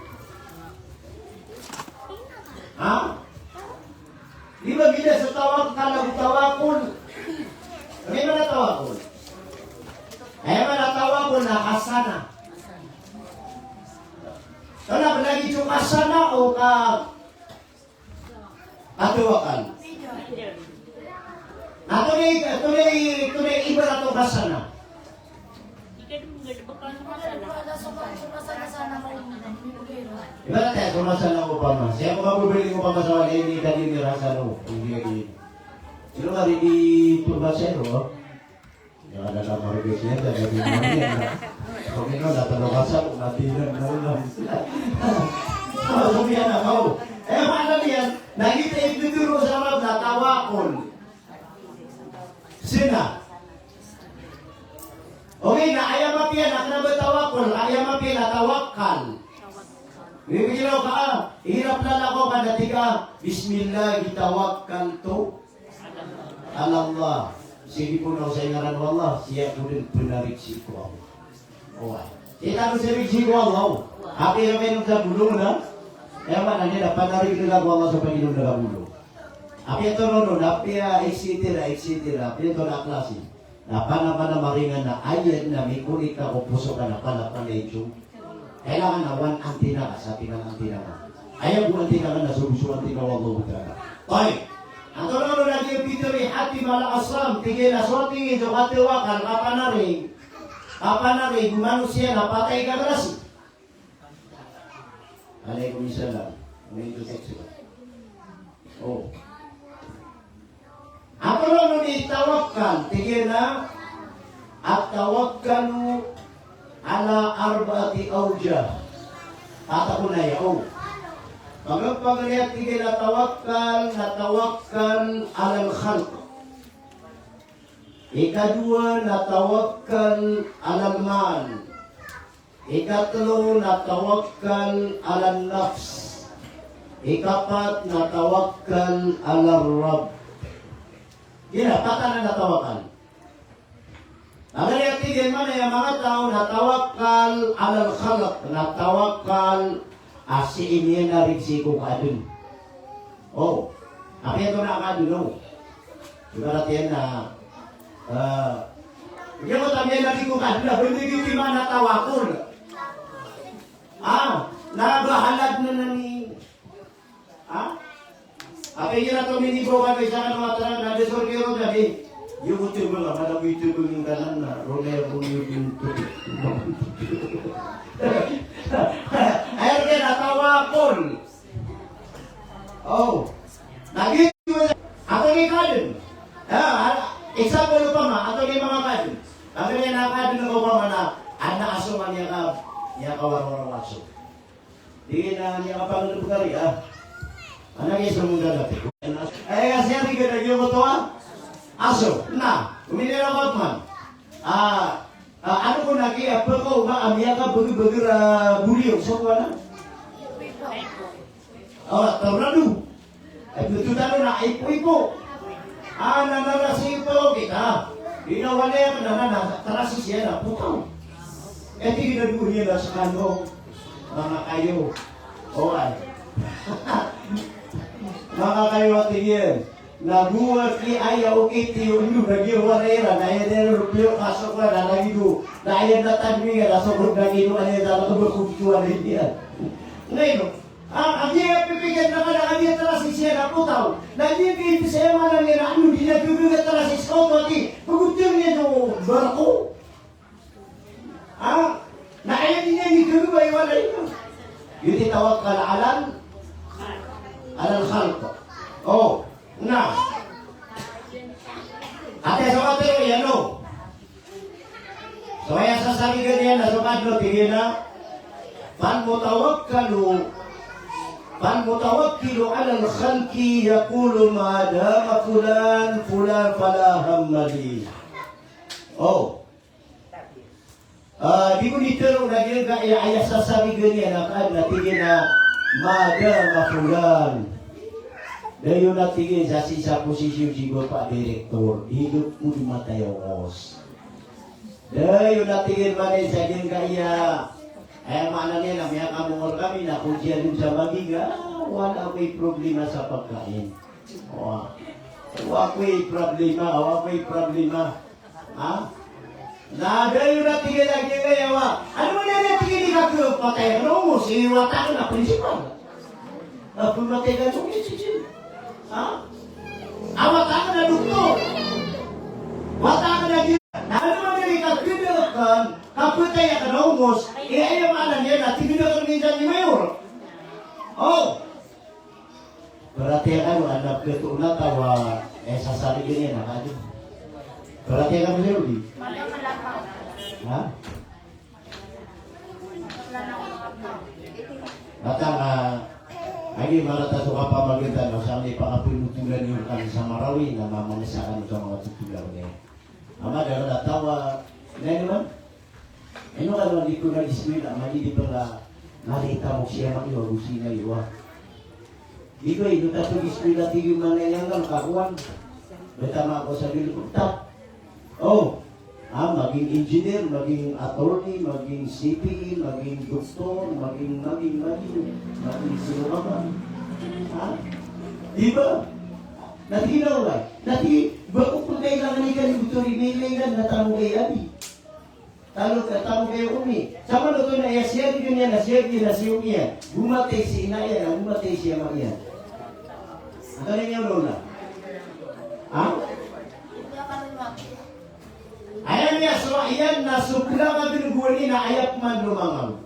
Ha? Di ba gila sa tawakol? Tunay man na tawakol. Ay man na tawakol na asana. Kana lagi yung asana o katawakan? Na tunay iba na itong asana. Ibarat ya, sumasana ko pa mas. Siya kung mabibili ko pa mas awal, hindi ka din nirasa no. Hindi ka din. Sino nga rin di turbasero? Yung ada na maribis niya, dahil din mo niya. Kung ino, natanokasa kung natinan na ulam. Sumiyan ako. Paano yan? Nakita ituturo sa harap na tawakol. Sina? Okay, na ayaw mapiyan, na tawakol, ayaw mapiyan, na tawakal. Bibigyan ka, hirap na ako dati ka, Bismillah, itawakkal to. Allah, sige po na sa ngaran Allah, siya po rin pinariksi ko ako. Okay. Kita ko sa riksi ko Allah. Happy na meron sa bulong na. Kaya man, nila, panarig nila ko Allah sa Panginoon na bulong. Happy ito no, happy etc. Happy ito na klase. Napan na maringan na ayat na may kulit ka o puso ka na pala ito. Kailangan na one antina ka, sabi ng antina ka. Ayaw kung antina ka na, subuso antina Allah ta'ala. Tayo, ang tulungan na yung pituri, hati malakasam, tigil na sorting ito, katiwakan, kapanarig, manusia na patay ka grasi. Waalaikumsalam. May ito text ko. Oh. Ang tulungan na itawakkan, tigil na, at tawakkan ala arba'ati awjah. Tata ko na yaw. Pagpagaliat tigil natawakal alal khalq. Ikadua, natawakal alal mal. Ikatlo, natawakal alal nafs. Ikapat, natawakal alal Rabb. Gila, pata na natawakal. Pagaliat tigil man yung mga tao, natawakal alal khalq. Natawakal asi ini na risiko kadun. Oh, apa itu nak kadun no? Ibaratnya na, dia mau tambahin lagi ko kadun na, hindi kita mana tawakul. Nabahalad na nani. Apa ini na to minibo ka sa mga tarang na desorgero dali. Yung YouTube lang, madang YouTube yung kanan na, roller kung yung akhirnya natawakul. Oh, lagi atau ni kadun. Example upama atau ni mga kadun. Akhirnya nakadun ng upama na anak asuman niya kawarang aso. Di na niya kapangalan bukari anak isa mong dati. Kasi hindi ka nagyo mo to aso. Na, uminira ko man. Ano ko lagi apa ko amia ka beger buli so ko na tauradu betul tano na ipo na si ipo kita dinawala ya na tarasi siya na putaw eti ginaduhin na sa kano mga kayo mga kayo tingin nabuat ki ayaw kiti yung naging warera na yan rupyo kasok na lagi do na yan natanmi nga nasokot na ino ano yan na kabakubtuan rin yan ngayon ang iya pipigyan na ka na ang iya talas siya na putaw na iya kiti siya man ang yan ano di na pipigyan talas siya ko mati pagutyung niya no barako na ayan din niya hindi ba iwala ito yun itawakal alal khalq nah, ate sobat itu ya no. Soalnya sasali ganyan na sobat lo tingin na pan mutawakkilu ala al-khalqi yaqulu ma dama fulan fala hammali. Di ko dito lagi ga ayah sasali ganyan na kan tingin na ma dama fulan. Dayo natigil sa posisi sigo Pak Direktur, hidup mo di matayos. Dayo natigil man sa din kaya, mana niya namaya kamungol kami na kung siya dun sa magiga, wala may problema sa pagkain. Wala may problema. Dayo natigil lagi kaya, ano mo na natigil di ka patay? Ano mo, siniwata ko na prinsipal. Pumatay ka nung isisin. Awak ka na doktor. Wata ka na gina. Ano naman nila ikapibilkan, kaputay ka na umos, ayaw maanan niya na, tinidok ang minsan ni Mayor. Berarti kan anak keturunan tawa sasari gini na kado. Berarti kan Mayor di? Batang Lagi marata suka pamagitan sa may pakapinutulan yung kami sa Marawi na mamanisakan ito mga tutulan niya. Ama dalam natawa, na naman, ano ka naman di ko na-ismila, mali di pa malita mo siya mag-iwa, gusi na iwa. Di ko ito tatong ismila tigil man na yan ang kakuan. Betama ako sa biliputap. Maging engineer, maging attorney, maging CPE, maging doktor, maging sino ka ba? Diba? Natinaw ba? Bakit kung kailangan ni Kalibuto, may lang natanong kay Abi. Tanong kay Umi. Sama na ito na siya din yan, siya niya. Bumatay si Inaya, bumatay siya Maria. Ang kanin niya, Lola? Ayan niya, so ayan na supla ka binuguan na ayap man lumangaw.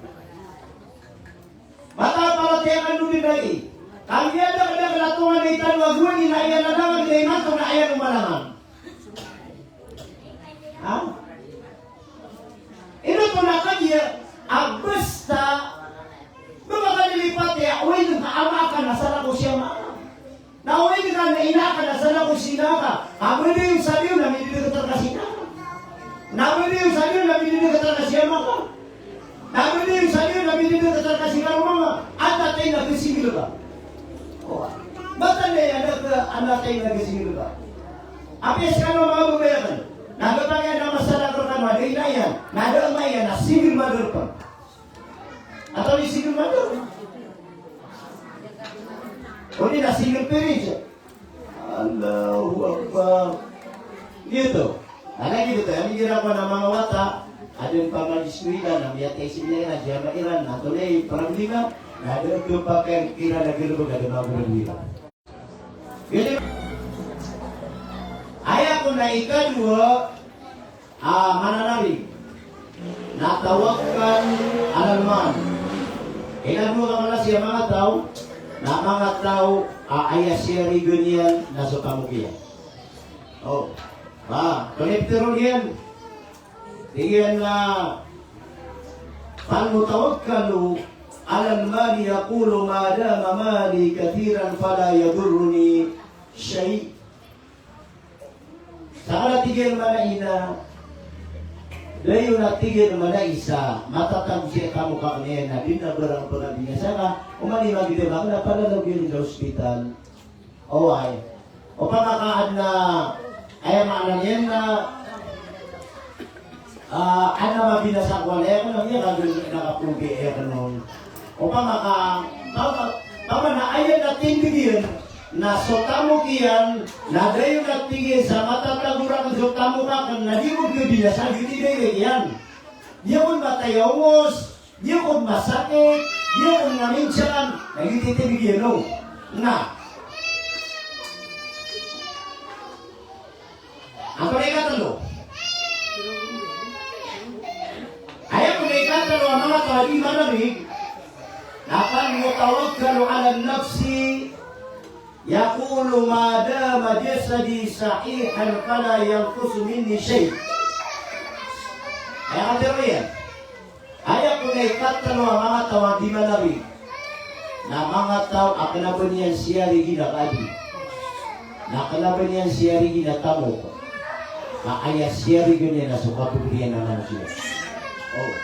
Bata palatiyan nung bibay. Kang yan na kalatuan na itanwaguan na ayan na naman na imanto na ayan umalangan. Ino to na kanya, basta mga kanilipat ya, uy, nung kaama ka inaka na sana ko sinaka. Abadi yung sabi na minidikatar ka sinaka. Nabadi yung sabi na minidikatar ka siyama ka. Nabadi yung sabi na minidikatar ka sinaka mga. At natin nagsisigil ka. Ba't anak tayo nagsisigil ka? Apes ka mga bumayakan. Nagapagyan na masalag ko ka mga na yan. Nadamay yan na single mother pa. Atau ni single mother. O ni na single parent. Allahu Akbar. Gitu. Karena gitu tuh, yang ginagawa ng mga wata, adun pa mag-iskwila, na miyatay sinila na diya mairan, natulay problema, na adun ko pa kaya kira na gilbog, adun mga problema. Gitu. Ayah ko na ikadwa, mananabi, natawagkan alalman. Ilan mo ka siya mga tao, na mga tao, ayah siya rigunyan na sa pamukiyan. Oh. Konektorol yan. Tingnan na Al-mutawakkalu alal mali yaqulu ma dama mali kathiran fala yadurruni syai'. Sakala tigil mana ina layo na tigil mana isa matatang siya kamu kakniyan na din na barang pagkabinya sana umali magide magna pala lagyan sa ospital o ay o pamakaan na ay maanan yan na ano mabinasa ko na yan niya kagul nakaplugi kanon o pama na ayan na tindigin na sotamo kiyan na dayo na tigil sa matatagurang sotamo ka kan na di mo binasa hindi dayo yan di mo matayawos di mo masakit di mo naminsan nagititigil no na ang ikatalo. Ayaw kung ikatalo ang mga tawag malamig, nakan mutawakkalu ala nafsi, yaqulu ma dama jasadi sahihan fala yanqusu minni shay'. Ayaw katero yan. Ayaw kung ikatalo ang mga tawag malamig, na mga tao akalaban niyan siya rin ginakadi. Nakalaban niyan siya rin ginatamo. Ayah siya rin na suka pagriyan ng manusia. Oh.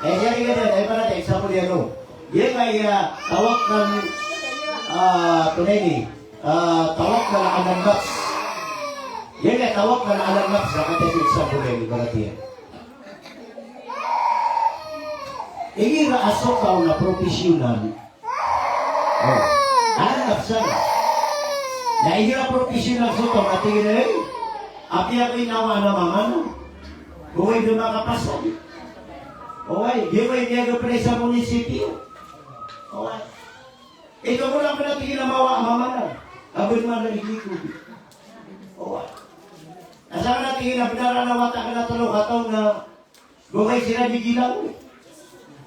Siya rin ganyan. Ay para example yan o. Yan ay tawag ng tunay ni. Tawag ng alam nafs. Yan ay tawag ng alam nafs. Nakatay example yan. Para tiyan. Ini asok tao na profesional. Oh. Alam nafs na. Na ini na profesional so tao na tingin na rin. Api ako inawa na mga ano. Buhay doon makapasal. Okay, di ba hindi ako pala sa munisipyo? Okay. Ito mo lang pala tingin na mawa mamanan. Abon man na ikliko. Okay. Nasa ka na tingin na pinaranawata ka na talong kataw na buhay sila bigilaw.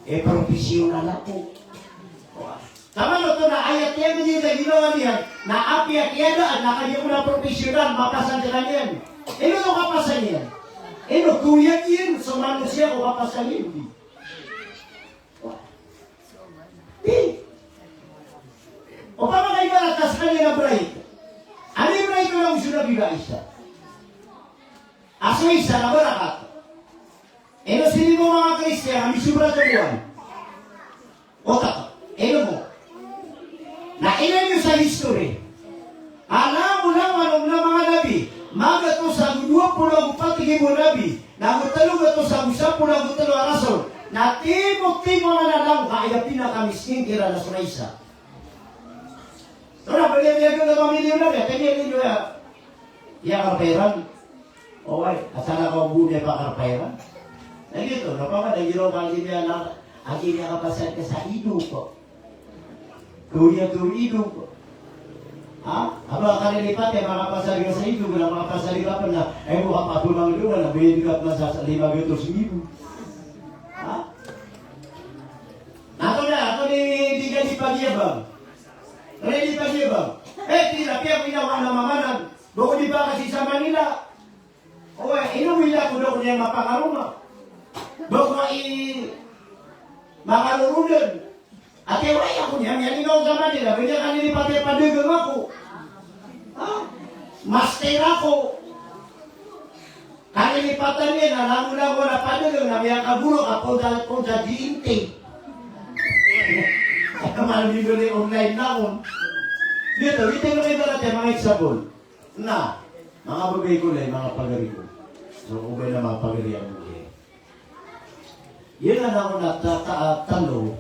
Profesional ako. Okay. Tama no to na ayat yan hindi na ginawa niyan na api at yan na kanya mo na profesional mapasan ka kanyan. Ino to kapasan yan? Ino kuya yan sa manusia ko kapasan yan. O pa mga ibaratas kanya na bright. Ano yung bright ko lang sudah biba isa? Aso isa na barakat. Ino sini mo mga Kristiyan kami subra tuwan. Otak. Ino mo. Na ilan nyo sa history. Alam mo naman ng mga nabi. Maga to sa 24 mo nabi. Nagutalong to sa 10 arason. Na timok-timo na lang kaya pinakamiskin kira na sunaysa. So na, bali-bali na pamilya na rin. Kanya ninyo ya. Iya karperan. Okay. Asala ka buday pa karperan. Na gito. Napamadagilaw ka niya na akin niya kapasal ka sa ido ko. Kuya ido ko. Ha? Aba kanilipat eh, makapasali ka sa ito, wala makapasali ka pa na, ay mo kapapulang doon, na pwede ka pa sa 5,000. Ha? Ato ni ka di pagyabang. Di pagyabang. Tira, kaya pinawa na mamanan. Bako di ba kasi sa Manila? O inuwila ko daw niya mapangaruma. Bako makarurundan. At wala ako niya, yan ikaw sa Manila, bigyan ka nilipat ay padagang ako. Ha? master ako. Kalilipatan niya na lamu-lamu na padagang na may kagulo ako sa GNT. Kaya malamig ko online na ako. Dito, ito yung mga natin, mga example. Na, mga bagay ko lang, mga pagari ko. So, ubay na mga pagari ang bagay. Yan na ako natatalo.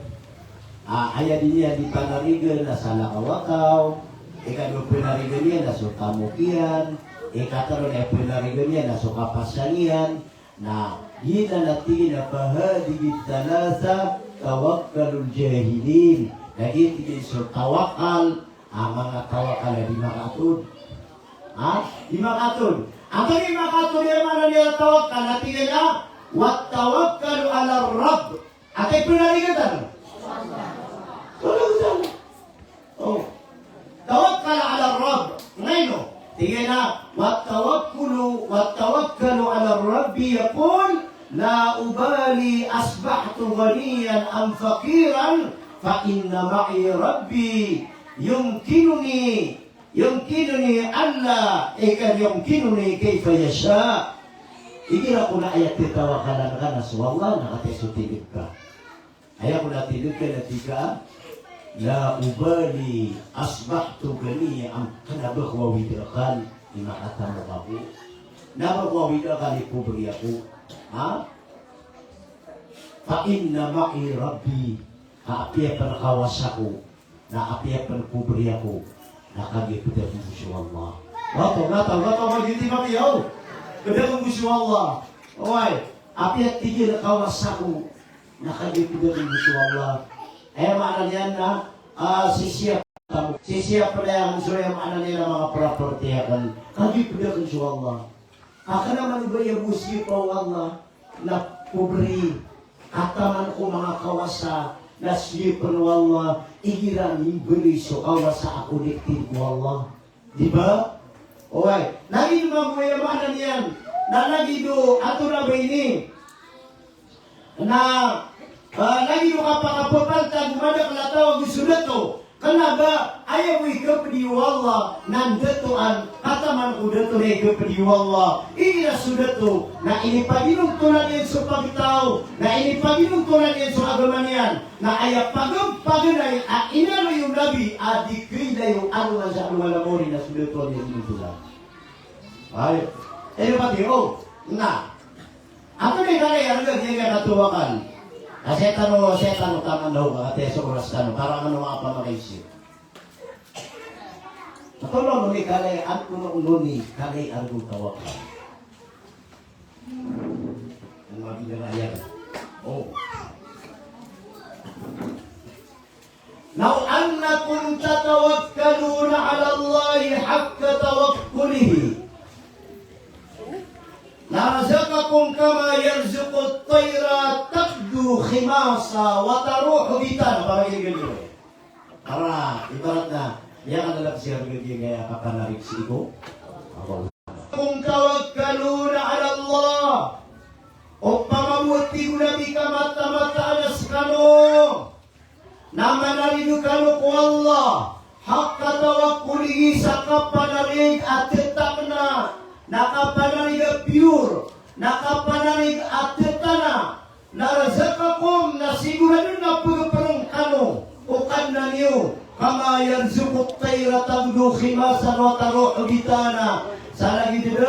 Aya din niya di panarigan na sa lakawakaw. Ikano pinarigan niya na sa kamukian. Ikataro na pinarigan niya na sa kapasanian. Na hina natin na pahadigit talasa tawakkalul jahilin. Nagiging sa tawakal. Ang mga tawakal na di makatod. Di makatod. Ang di makatod yung mga nila tawakal na tingin wat tawakkalu ala Rabb. At ay pinarigatan. Oh. Tawakkal ala Rabb. Ngayon, tingin na wat tawakkalu ala Rabbi yaqul la ubali asbahtu ghaniyan am faqiran fa inna ma'i Rabbi yumkinuni alla yumkinuni kayfa yasha. Ikira ko na ayat titawakalan ka na suwala nakatisutigit ka. Ayaw ko na tinid ka na tika la ubali asbahtu gani ang kanabakwawidakan ni makatamok ako. Nabakwawidakan ni kubri ako. Fa inna ma'i Rabbi kaapiapan kawas ako na apiapan kubri ako nakagipit ako sa Allah. Gato magiti makiyaw. Kadang gusto Allah. Oy, api at tigil na kawas ako. Nakagipid ang gusto Allah. Eh, maana niyan na sisiya pala yung gusto yung maana nila mga property akan. Kagipid ang gusto Allah. Aka naman ba yung gusto pa Allah na pobre. Kataman ko mga kawasa na sipan Allah. Igiran yung beliso kawasa ako diktin ko Allah. Diba? Okay, lagi naman po yung mana niyan, na lagi do, ato na ba ini, na lagi do kapakapapalta, gumada kalatawa, gusto na to, kanaba, ayaw ikaw padiyo Allah, nandatuan, kataman ko dato na ikaw padiyo Allah, sudah to, na inipaginong tulan yan sa pagtao, na inipaginong tulan yan sa agaman yan, na ayaw pagay, inano yung nabi, adikri na yung ano na sa anumalamori na sudah to yan yung tulan. Ay, pati, na, ako na yung kaya nga katuwakan, setan o taman daw ka, kate sa oras ka, para ano mga pamakaisip. Matulong ni kalay, ang ulo ni kalay ang tawakan. Ang mga binarayan. Law annakum tatawakkaluna ala Allahi haqqa tawakkulihi larazaqakum kama yarzuqu at-tayra taqdu khimasa wa taruhu bitan. Para ganyan. Para ibarat na yan ang lalap siya gaya kapanarik si Igo. Kung tawakkaluna ala Allah o pamamuti ko na bika mata-mata alas kano na manalido kano ko Allah hakka tawakkulihi sa kapanarig at tetak na nakapanarig pure nakapanarig at tetana narazakakum na sigurado na pagparong kano o kanna niyo kama yarzuqut tayra tagdu khimasan wa taruhu bitana sa lagi din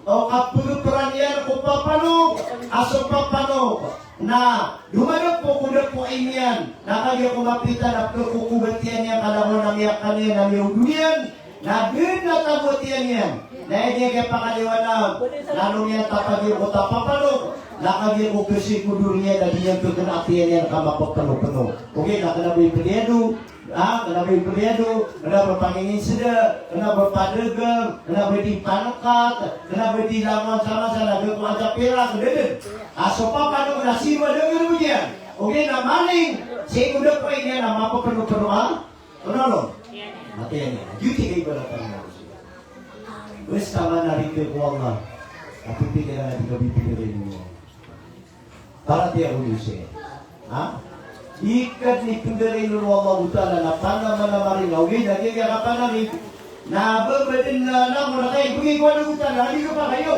o kapagparan yan ko papanog aso papanog na dumadap po kuda po inyan nakagya ko mapitan na kukubatian yan kalamo na miyak kanyan na miyong dunian na din natabutian yan na hindi kaya pakaliwanag lalo niya tapagin ko tapapanog nakagya ko kasi kudur niya na diyan ko kanatian yan kamapagpanog-panog okay na kanabay piliado kenapa berliadu, kenapa pangingin sedek, kenapa padegang, kenapa dipanakat, kenapa dilaman sama-sama, kenapa ajak pirang, deden. Sopa panu nasi badegang begini. Oke, na maling, saya udah poinnya nama apa perlu kenal mati ini, juti kayak berapa wes sama nari ke Allah, tapi tidak ada tiga bibir ini. Para dia ulusnya, ikat ni pindarin Allah Ta'ala na pana manamarin awin lagi kaya pana ni na babadin na mo na kayo, bugay ko ng utang, hindi ko pa kayo.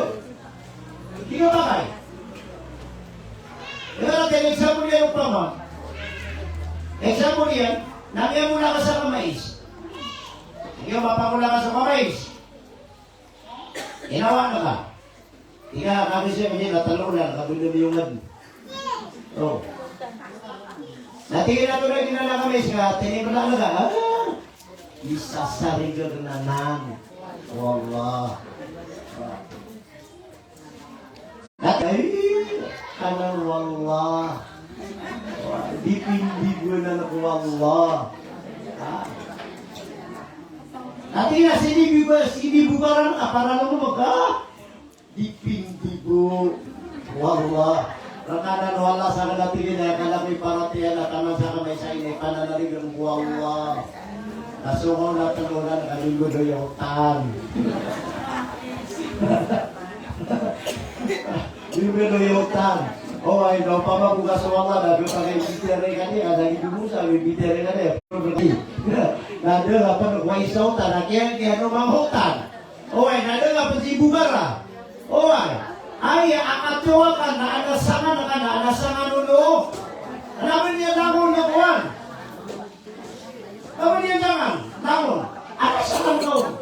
Hindi ko pa kayo. Ito natin, example yan pa, ma'am. Example yan, nagyan mo na ka sa kamais. Ikaw, mapakula ka sa kamais. Ginawa na ka. Ika, kami siya kasi natalunan, kabunda mo yung nag. Oh. Natingin na ito na ginala kamais ka, tinimala na ka, isasarigar na nang. Wallah. Ay, kanang wallah. Dipindi ko na ako, wallah. Nanti na sinibugaran ka para lang mo dipindi ko, wallah. Rakanan wala sa kanatigin na kalami para tiyan na tanong sa kamay sa inay pananaligang wallah. Nasukaw na talunan kalinggo do yung tan. Linggo do yung tan. Oh, ay daw pa mabukas sa wala na doon pakai bitere kani ada di dulu sa bitere kani. Nada apa waisaw tan kaya no manghutan. Oh, ay nada apa si bugara. Oh, ay akatuwa ka na anasangan ulo. Namin niya namun na kuwan. Namun niya jangan, namun anasangan ulo.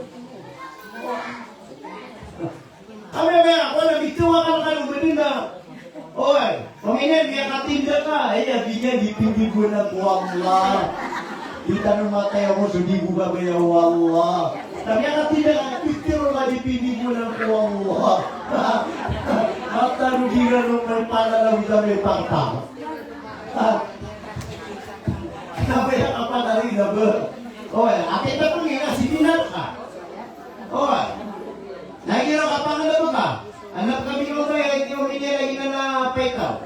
Kami na ako na bituwa ka na kanong na. Oy, paminin niya katinda ka. Ay, bigyan dipindi ko na wallah. Di tanong matay ako, sudi ko ba kaya wallah. Tapi yang tidak pikir lah dipindi ko na wallah. Mata rugiran ng may panalaw sa may pangtang. Kaya apa dari na ba? Oy, akin na pang nga siminar ka. Oy, nagiro ka pang na ba? Anak kami mo ba yung lagi na pekaw.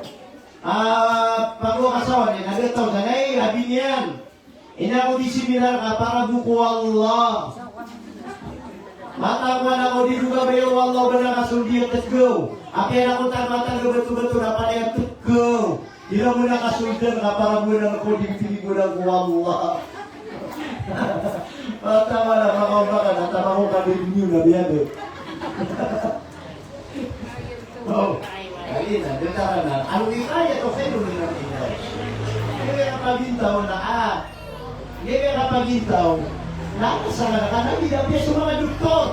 Pag-ukasawan, nagataw sa nay, habi niyan. Ina ko di siminar ka para buko Allah. Mata ko na ko di juga ba yung Allah ba na kasuldi at tegaw. Akin ako tamatan ko betul-betul na pala yung tegaw. Di na mo na kasuldan ka para mo na ko di pili ko na ko Allah. Mata ko na makaubakan at tama ko kabin niyo na biyado. Oh, ayun na, dito na. Ano ikaya to kayo nung natin? Hindi ka pagintaw na hindi ka pagintaw. Nakasama na ka, nabi sa mga doktor.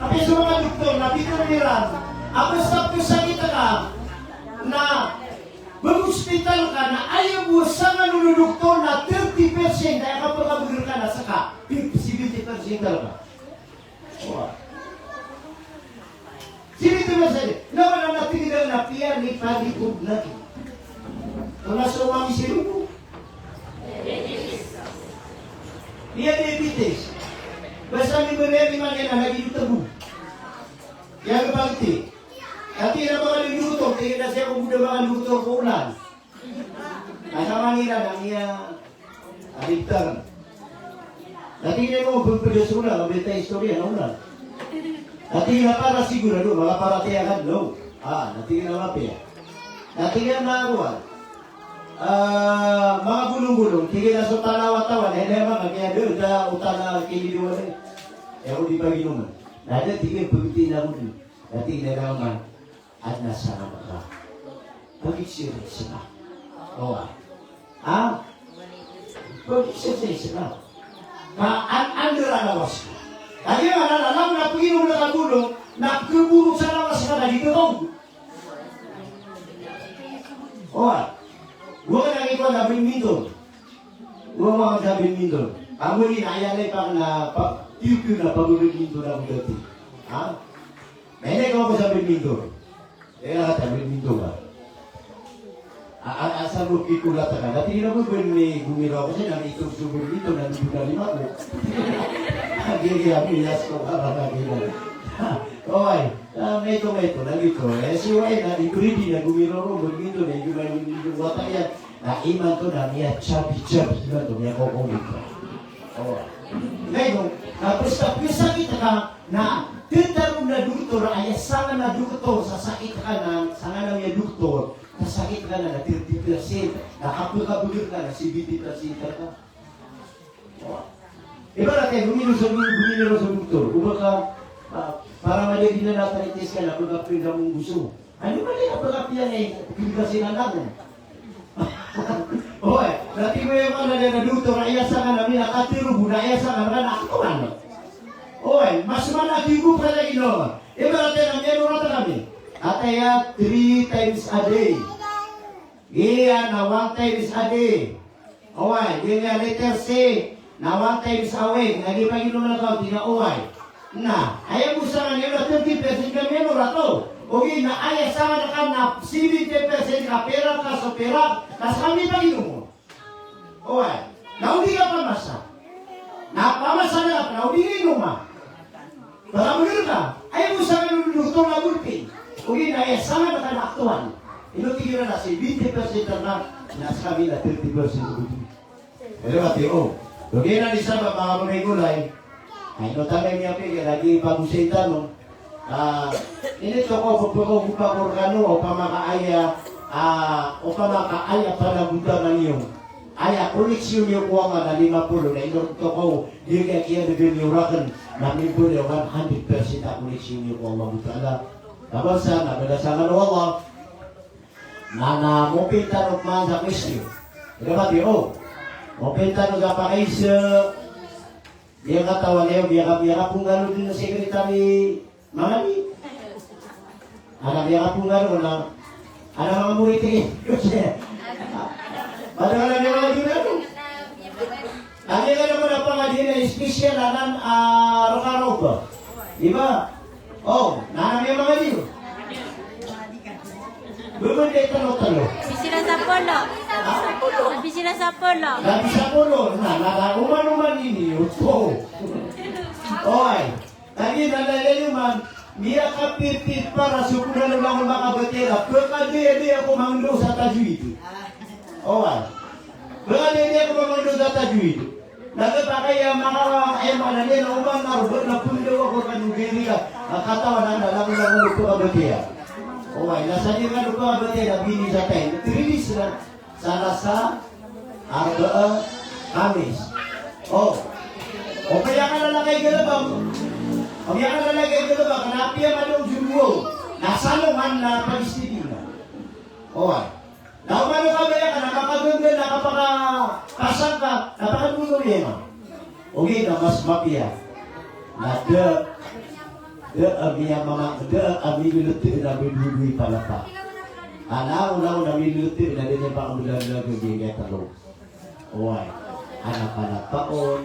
Nabi sa mga doktor, nabi ko niran. Ako sa sakit ka na mag-hospital ka na ayaw mo sa mga doktor na 30% kaya kapag kabugir ka na saka 50% ka. Oh. Sini tu saja. Nama nak tinggal nak pian ni pagi pun lagi. Kalau suami siru, dia diabetes. Basta ni beri mana nak lagi tebu. Yang kebalik. Tapi nak makan luto, tinggal dah saya muda makan luto bulan. Asal mangira namanya adikter. Nanti dia mau berpedas sudah, berita histori yang ulang. Nanti nga para sigurado, mga paratiyakan lo. Nanti nga mapia. Nanti nga maaruan. Mga gulong-gulong, tigil na sa tanawa-tawan, hindi naman, kaya doon, utana kiniluan eh. Ako di pa ginuman. Nada, tigil, pagbitin ako doon. Nanti nga naman, at nasa naman ka. Pag-iksirin sila. O, pag-iksirin sila. Andra-lawas ka. Lagi alam na Panginoon na katulong, nagkubulong sa lawas ka na dito kong. Huwag ka ikaw na binmindon. Huwag ka na binmindon. Amo rin ayalay pa na tiyo na pag-binmindon ako dati. May ikaw ko sa binmindon. Kaya ka binmindon ka. Asal mo kikulat ka. Dati na mo may gumiro ako siya na itong subur dito na nabunalima ko. Gigi kami yas ko para lagi. Oy, may to nalito. Siway na ibridi na gumiro begitu na yung watak yan. Na iman to na niya chabi-chabi na to niya kokomit. Oh. Ngayon, pesta kita ka na tindarong na doktor ay sangan na doktor sa sakit ka na sangan na niya doktor na sakit ka na 30%, na kapag-kabugir ka na 70% ka. Oh. Ibaratnya bumili sa doktor, kumbaga para madali na natin itis ka na pag-apin ka mong gusto. Ano ba din ang pag-apian eh? Pagkasinan natin. Oy, dati mo yung ano na doktor, ayasa ka namin, nakatiro mo, ayasa ka namin, nakatuan. Oy, mas manatigo pa na ino. Ibaratnya na meron natin kami. Ataya 3 times a day. Iya na 1 times a day. Oy, iya letter C. Na 1 times a week, nagipag-inom na ka, tinauway. Na, ayaw mo sa kanya na 30% ka meron na to. Okay, na ayaw sa kanya ka na 70% ka pera ka sa pera, tas kami pag-inom mo. Okay, naudi ka pamasa. Napamasa na ka, naudi ka inom ma. Baka mo ka, ayaw mo sa kanya doktor na gulpin. Okay, na ayaw sa kanya ka na aktuan. Inutigil na 70% na nas kami na 30% gulpin. Pero mati, Oke, nanti sama mga gulay. Ay, no tagay niya pili, lagi pag-usita, no? Ini toko pagpapagpapagpapagano o pamakaaya, para buta ng iyong. Aya, koleksyon niyo ko nga na 50 na ino toko, di kaya kaya nabinurakan na 100% na koleksyon niyo ko ang mabutala. Tapos sana, nagdasangan ng Allah, na namupitan o man sa question. Diba, Mopenta no gapakay sa dia katawan niyo, biya pong gano'n din na sekretary mga ni. Biya pong gano'n na mga murid eh. Padahal niya mga gano'n. Lagi ka naman na pangadin na special anan araw-araw ba? Diba? Nanang niya mga dito. Bumunta talo-talo.
Bisira sa polo. Bisira sa polo.
Lagi sa puno, uman ini, Oy, lagi nalalayo man, niya kapit-pit para sukunan ng mga makabatera, pagkadi ako mangdo sa tajwid. Oy, pagkadi ako mangdo sa tajwid. Nagpapakaya mga nalala, uman na pundo ako kanugiri ka, katawan na lang ito kabatera. Oy, nasa niya ka kabatera, bini sa tayo, release na. Salasa, Arbaa, Kamis. Kaya ka lalagay galabang. Kaya ka lalagay galabang. Kanapiya manong jumwo. Nasalungan na pag-istibina. Naumano ka ba ka, nakakaganda, nakapakasang ka, napakagulo yema. Okay, na mas mapia. Na ami biluti na biluti pala pa. Ulang na minuti na din yung pangulang-ulang gagawin talo. Oy, anak-anak paon,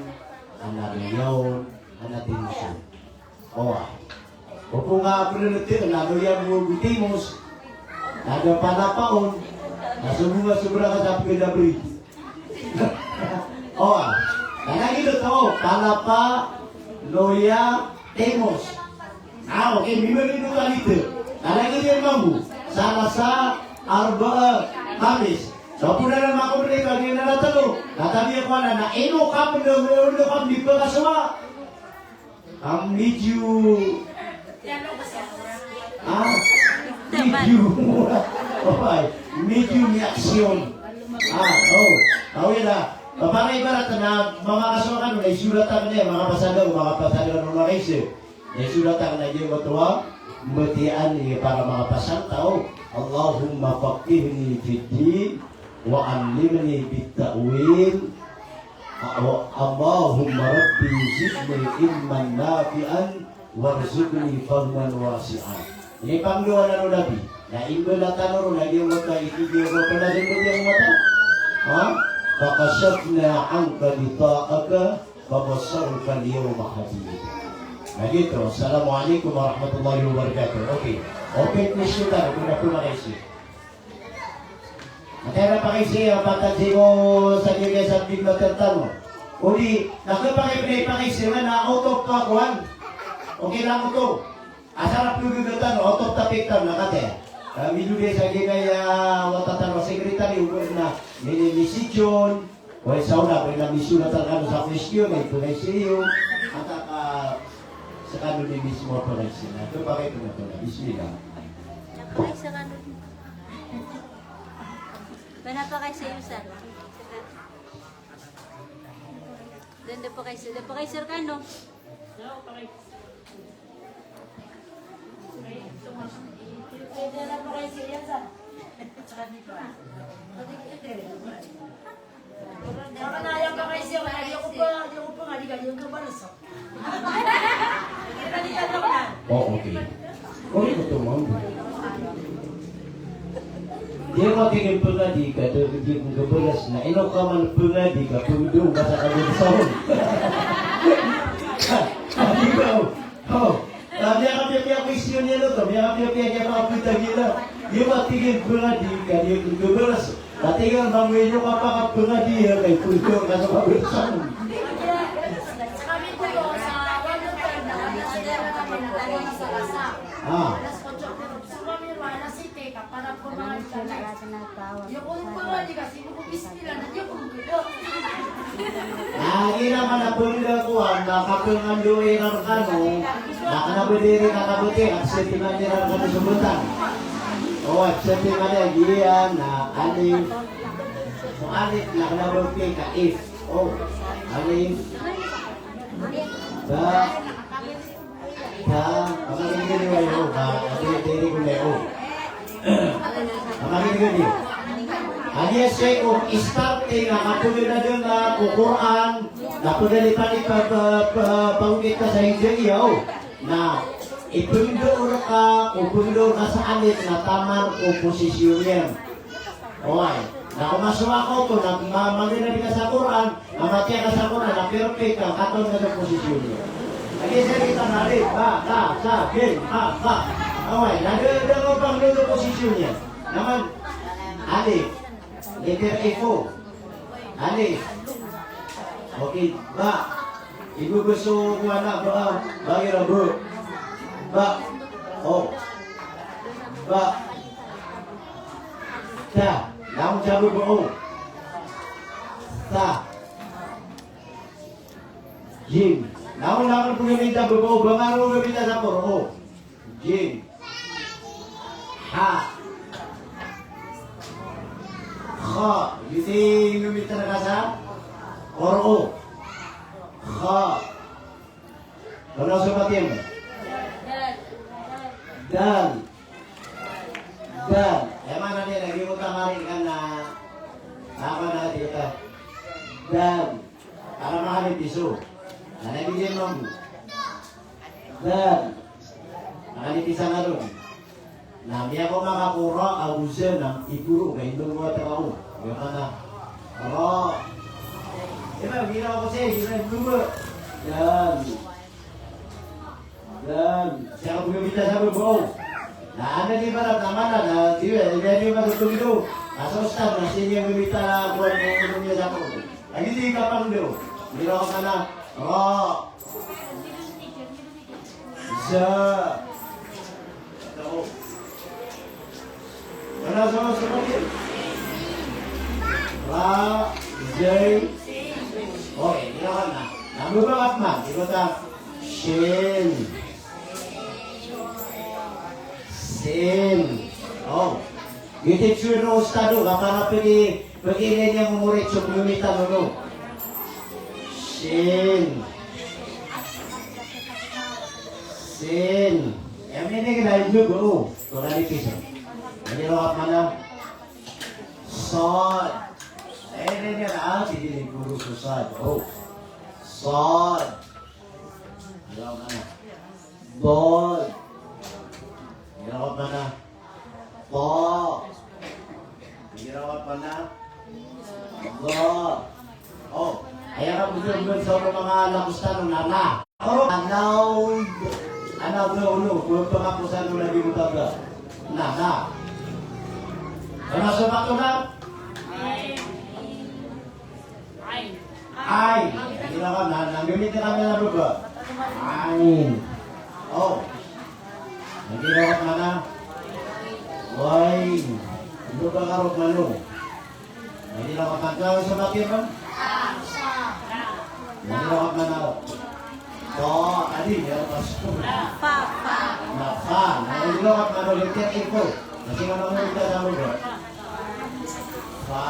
anak ngayon, anak tinusun. Oy, kung nga minuti, nagoyan mo butimos, nagpanak paon, nasubunga-subra ka sa pinabrit. Oy, kanagin ito, palapa, loya, temos. Okay, mimili ito ka dito. Kanagin yung mambu. Salasa, Arbaa, Kamis. So, puna naman ako mereka, hindi na natalo. Natabi ako na ino ka, di pa kasama. Ang medyo... medyo may aksyon. Yun na. Para ibarat na mga kasama ka, isulatan niya, mga pasadaw ng mga kaisi. Isulatan na yung matuwa. Matian para mga pasang-tao. Allahumma faqihni fid din wa 'allimni bit ta'wil. Allahumma rabbi zidni ilman nafi'an warzuqni fahman wasi'an. Ini pangluan anu Nabi. Na imbala tanoro na yung mata itigil ko pala din mo yung mata. Fakashafna 'anka lita'aka fabassaruka al-yawma hadid. Nah gitu, Assalamualaikum warahmatullahi wabarakatuh. Oke, question tayo, kung na kaisi. Matera pa kaisi, ang patansi ko sa iyo sa bigla tertano. Uli, nakapakipinay pa kaisi na out of pakuan. Okay lang ito. Asarap yung bigla out of topic tam na kate. Milude sa iyo kaya watatan wa sekretary, na minimisisyon. Kaya sauna, kaya namisulatan ka sa question, ito na siyo. At sa kanun ni mismo po na sila. Ito pa kayo na ito na. Bismillah.
Napakay sa kanun. Napakay sa iyo, sir. Doon po kay Sir. Doon po kay Sir Kano.
Pwede na po kayo siya sa. Nakanayan ka kayo siya. Ayoko pa nga. Di ka yung kabalusok.
Oh, okay. Kung ito mo. Dia mo tingin pengadi ka, dia kebelas na ino ka man pengadi ka, pengudung ka sa kabut sahun. Hindi ka, oh. Dia ka pihak question niya lo, dia ka pihak niya mga pita gila. Dia mo tingin pengadi ka, dia kebelas. Tinggal bangun nyo ka pa ka pengadi ya, kay pengudung ka sa kabut sahun.
Kami po doon sa walang perna, nadera kami na tayo sa lasa. Alas 8 pero sumami wala si Teka para po mga itanay. Yung kung mga di kasi mukubis nila na yung kung gulo.
Lagi naman na pagdakuan, nakapungan doon ang kano, nakanabudiri nakabuti, akseptingan niya ang kano sumutan. O, akseptingan niya, giyan, na aling, so alit, nakanabuti ka, if, o, aling, pamakin ko niyo ay o, diri ko na o. Pamakin ko niyo. Anya siya o, starting, nakapunin na doon na kukuraan, napunin pa ni pangungit ka sa hindi o, na ipundor ka sa alit na tamang o posisyon yan. Okay. Na kumasuwa ko to, na mamagin ka sa Quran, namatya ka sa Quran, na perfect ka, katon ka sa posisyon niya. Lagi sa kita nalit, ba. Okay, naganda ko pang doon posisyon niya. Naman, alif, letter F-O, alif. Okay, ba. Ibu gusto ko anak ba, bagi na bro. Ba, o. Ba. Ta. Namun cabu bohong. Ta. Jim. Namun punya bohong. Bangaru minta sapor. Oh. Jim. Ha. Kha. Jadi minta nakasa. Or o. Kha. Kalau seperti ini. Dan. Emang nanti lagi utang hari kan apa nanti kita dan karena mahal tisu, nanti dia mampu dan nanti pisang alun. Nah dia kok makapura abusen nam iburu kayak itu gua tahu gimana kalau emang gila apa sih gila dulu dan siapa punya minta sama bau. Nah, ada di mana mana nah dia jadi masuk itu. Asal ustaz masih yang meminta buat minumnya siapa. Lagi di kapan dulu? Di ruang sana. Oh. Tahu. Mana sama seperti? Oh, ini mana? Nama banget mah. Kita tak Shin. Oh, gitu cuy no ustado, kapag pergi niya umurit so kumita no. Sin. Yang ini kita juga bro, kalau di pisau. Ini lawat mana? Sod. Ini dia ada di guru susah. Oh, sod. Lawat mana? Bod. Girawat mana? Po. Girawat mana? Go. Oh, ayan ang betul-betul sa mga lakustan ng nana. Oh, anaw ulo. Kung pangapusan mo lagi mo taga. Nana. Ano sa bato na? Ay. Girawat na. Nagamit na kami na ruga. Ay. Oh. Nagirawat mana? Why? Ano ba karot mano? Nagirawat man ka sa batir man? Nagirawat mana? So, adi, meron pa siya.
Pa.
Napa. Nagirawat mano, letter info. Kasi nga naman ito sa lugar. Pa.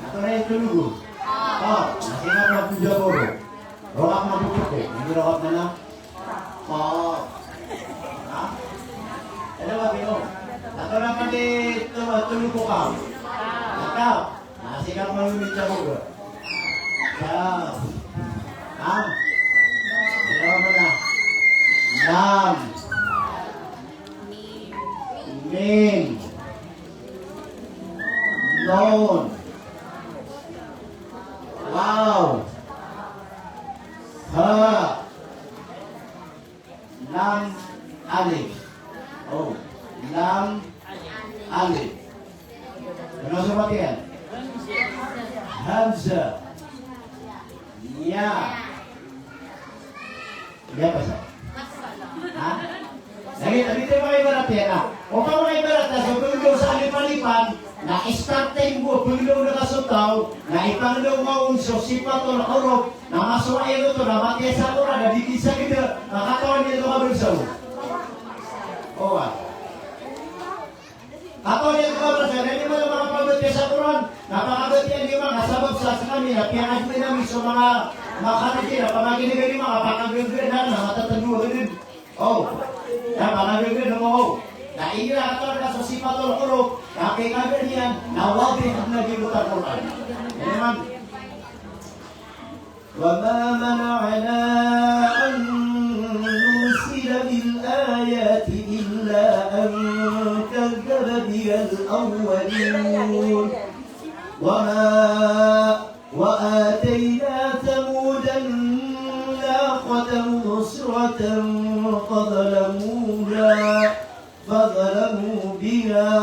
Ito na yung tulugo. Nasinap na puja mo. Rock na pupuk eh. Hindi rock na na. Ha? Ano ba, Pino? Ato na pati tulog ko ka. Ikaw, nasinap mo yung mitya mo. Ikaw. Ha? Ano mo na? Nam. Mim. Non. Wow. Ha. Lam. Alif. Oh. Lam. Alif. Ano sumat yan? Hamza. Ya. Ya apa sih? Hah? Lagi tayo mga ibarat yan ah. O pa mga ibarat na so pagdaw sa alipalipan na starting mo pagdaw na kasutaw na ipangdaw maunso sipato na orok na masuwain ito na matiya sa kura na dikit sa gida nakatawan niya ito kabulsaw. O ah. Katawan niya ito kabulsaw na hindi mo na makapagod sa kuran napakagod yan di mga nasabab sa kami na piyanag din namin sa mga makanagin na pamaginigay di mga pakagagin na matatanduhan din. Oh, ya panagagin na mo. Na ira katawan ka sa sipato na orok na kagagin yan na wabi na gibutan kuran. Naman. وما منعنا أن نرسل بالآيات إلا أن كذب بها الأولون وآتينا ثمود الناقة مبصرة فظلموا بها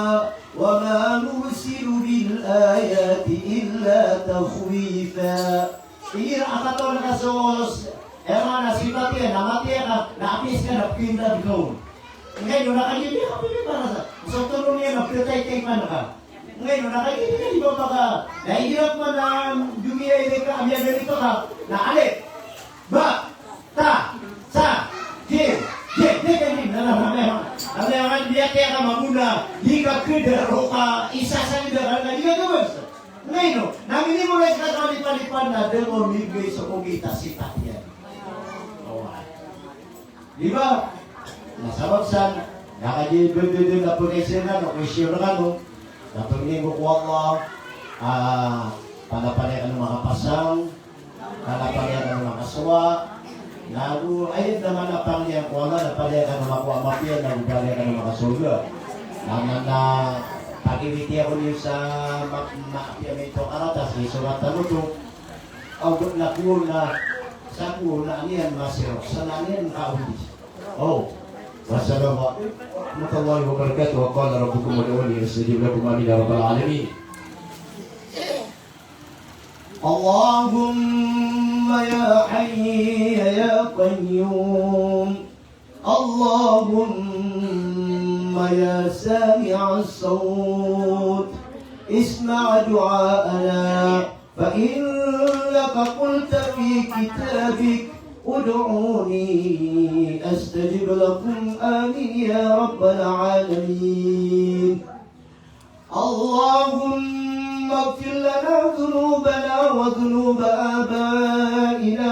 وما نرسل بالآيات إلا تخويفا. Iya akaton kasos era nasibati na mati na napis ka na pinda ko. Ngayon na kayo di ako para sa. So tulong niya na protect man ka. Ngayon na kayo di ba baka nahihirap man na dumiya ile ka amya dito ka na ale. Ba ta sa je kayo na dia kaya mamuna di ka keder ka isa sa lidar na dia gawin. Ngayon, namin mo lang kakalipalipan na demo migay sa kugita si Tatyan. Di ba? Nasabagsan, nakajibig-bibig na punisir na, nakusir na no, napagningo ko Allah, panapanay ka ng mga pasang, panapanay ka ng mga kaswa, ayun naman na pangyang ko Allah, napanay ka ng mga kuamapyan, napanay ka ng mga surga. Naman na pag-ibiti ako niyo sa maapiamento karatas, isuratan mo ito, ang nakuha na sa kuha niyan masirok, sa niyan kaubis. Oh, wassalamu warahmatullahi wabarakatuh, wa qala rabbukum ud'uni astajib lakum amin ya rabbal alamin. Allahumma ya hayy ya qayyum, Allahumma ya sami'a الصوت اسمع دعاءنا فإنك قلت في كتابك ادعوني أستجب لكم آمين يا رب العالمين. اللهم اغفر لنا ذنوبنا وذنوب آبائنا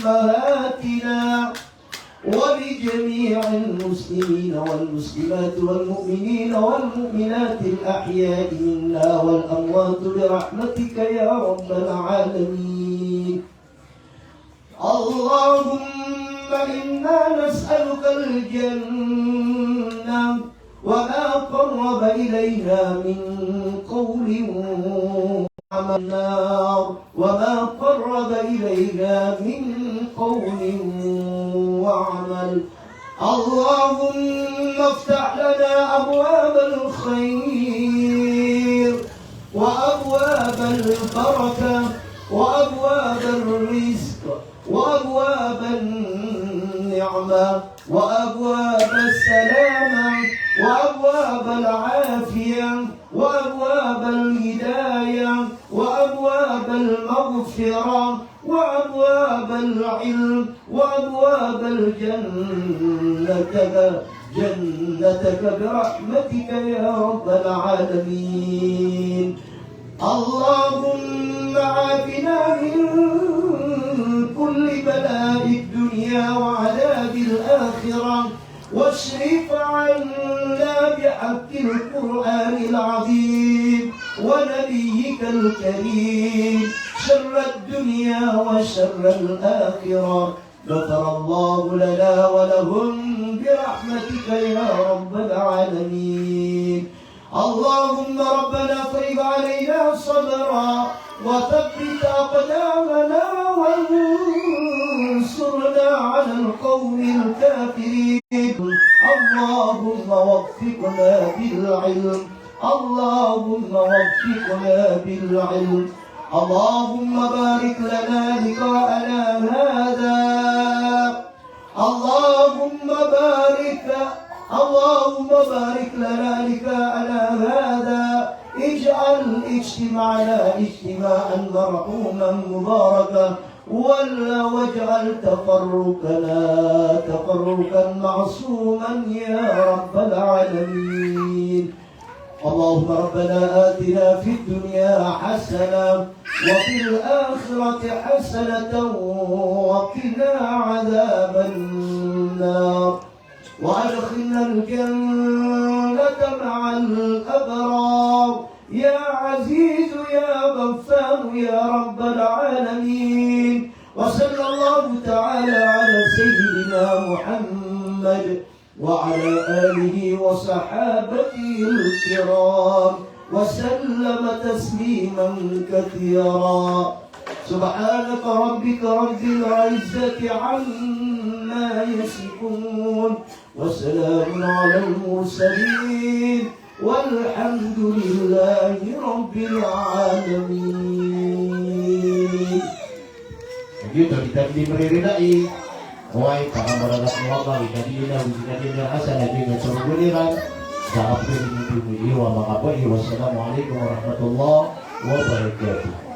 وأمهاتنا ولجميع المسلمين والمسلمات والمؤمنين والمؤمنات الأحياء منا والأموات برحمتك يا رب العالمين. اللهم إنا نسألك الجنة وما قرب إليها من قول النار وما قرب إليها من قول وعمل. اللهم افتح لنا أبواب الخير وأبواب البركة وأبواب الرزق وأبواب النعمة وأبواب السلامة وأبواب العافية وأبواب الهداية وأبواب المغفرة وأبواب العلم وأبواب جنتك برحمتك يا رب العالمين. اللهم واصرف عنا بحق القرآن العظيم ونبيك الكريم شر الدنيا وشر الآخرة غفر الله لنا ولهم برحمتك يا رب العالمين. اللهم ربنا افرغ علينا صبرا وثبت أقدامنا وانصرنا على القوم الكافرين. اللهم وفقنا بالعلم، اللهم وفقنا بالعلم. اللهم بارك لنا لقاءنا هذا، اللهم بارك لنا لقاءنا هذا. اجعل اجتماعنا اجتماعا مرحوما مباركا واجعل تفرقا معصوما يا رب العالمين. اللهم ربنا آتنا في الدنيا حسنة وفي الآخرة حسنة وقنا عذاب النار وأدخلنا الجنة مع الأبرار يا عزيز يا غفار يا رب العالمين. وصلى الله تعالى على سيدنا محمد وعلى آله وصحابته الكرام وسلم تسليما كثيرا. سبحانك ربك رب العزة عما يصفون وسلام على المرسلين والحمد لله رب العالمين. Begitu kita dimeridai. Wahai para barakat muwabah, kadina wujudina hasanah dengan surguliran. Sahabat ini wassalamualaikum warahmatullahi wabarakatuh.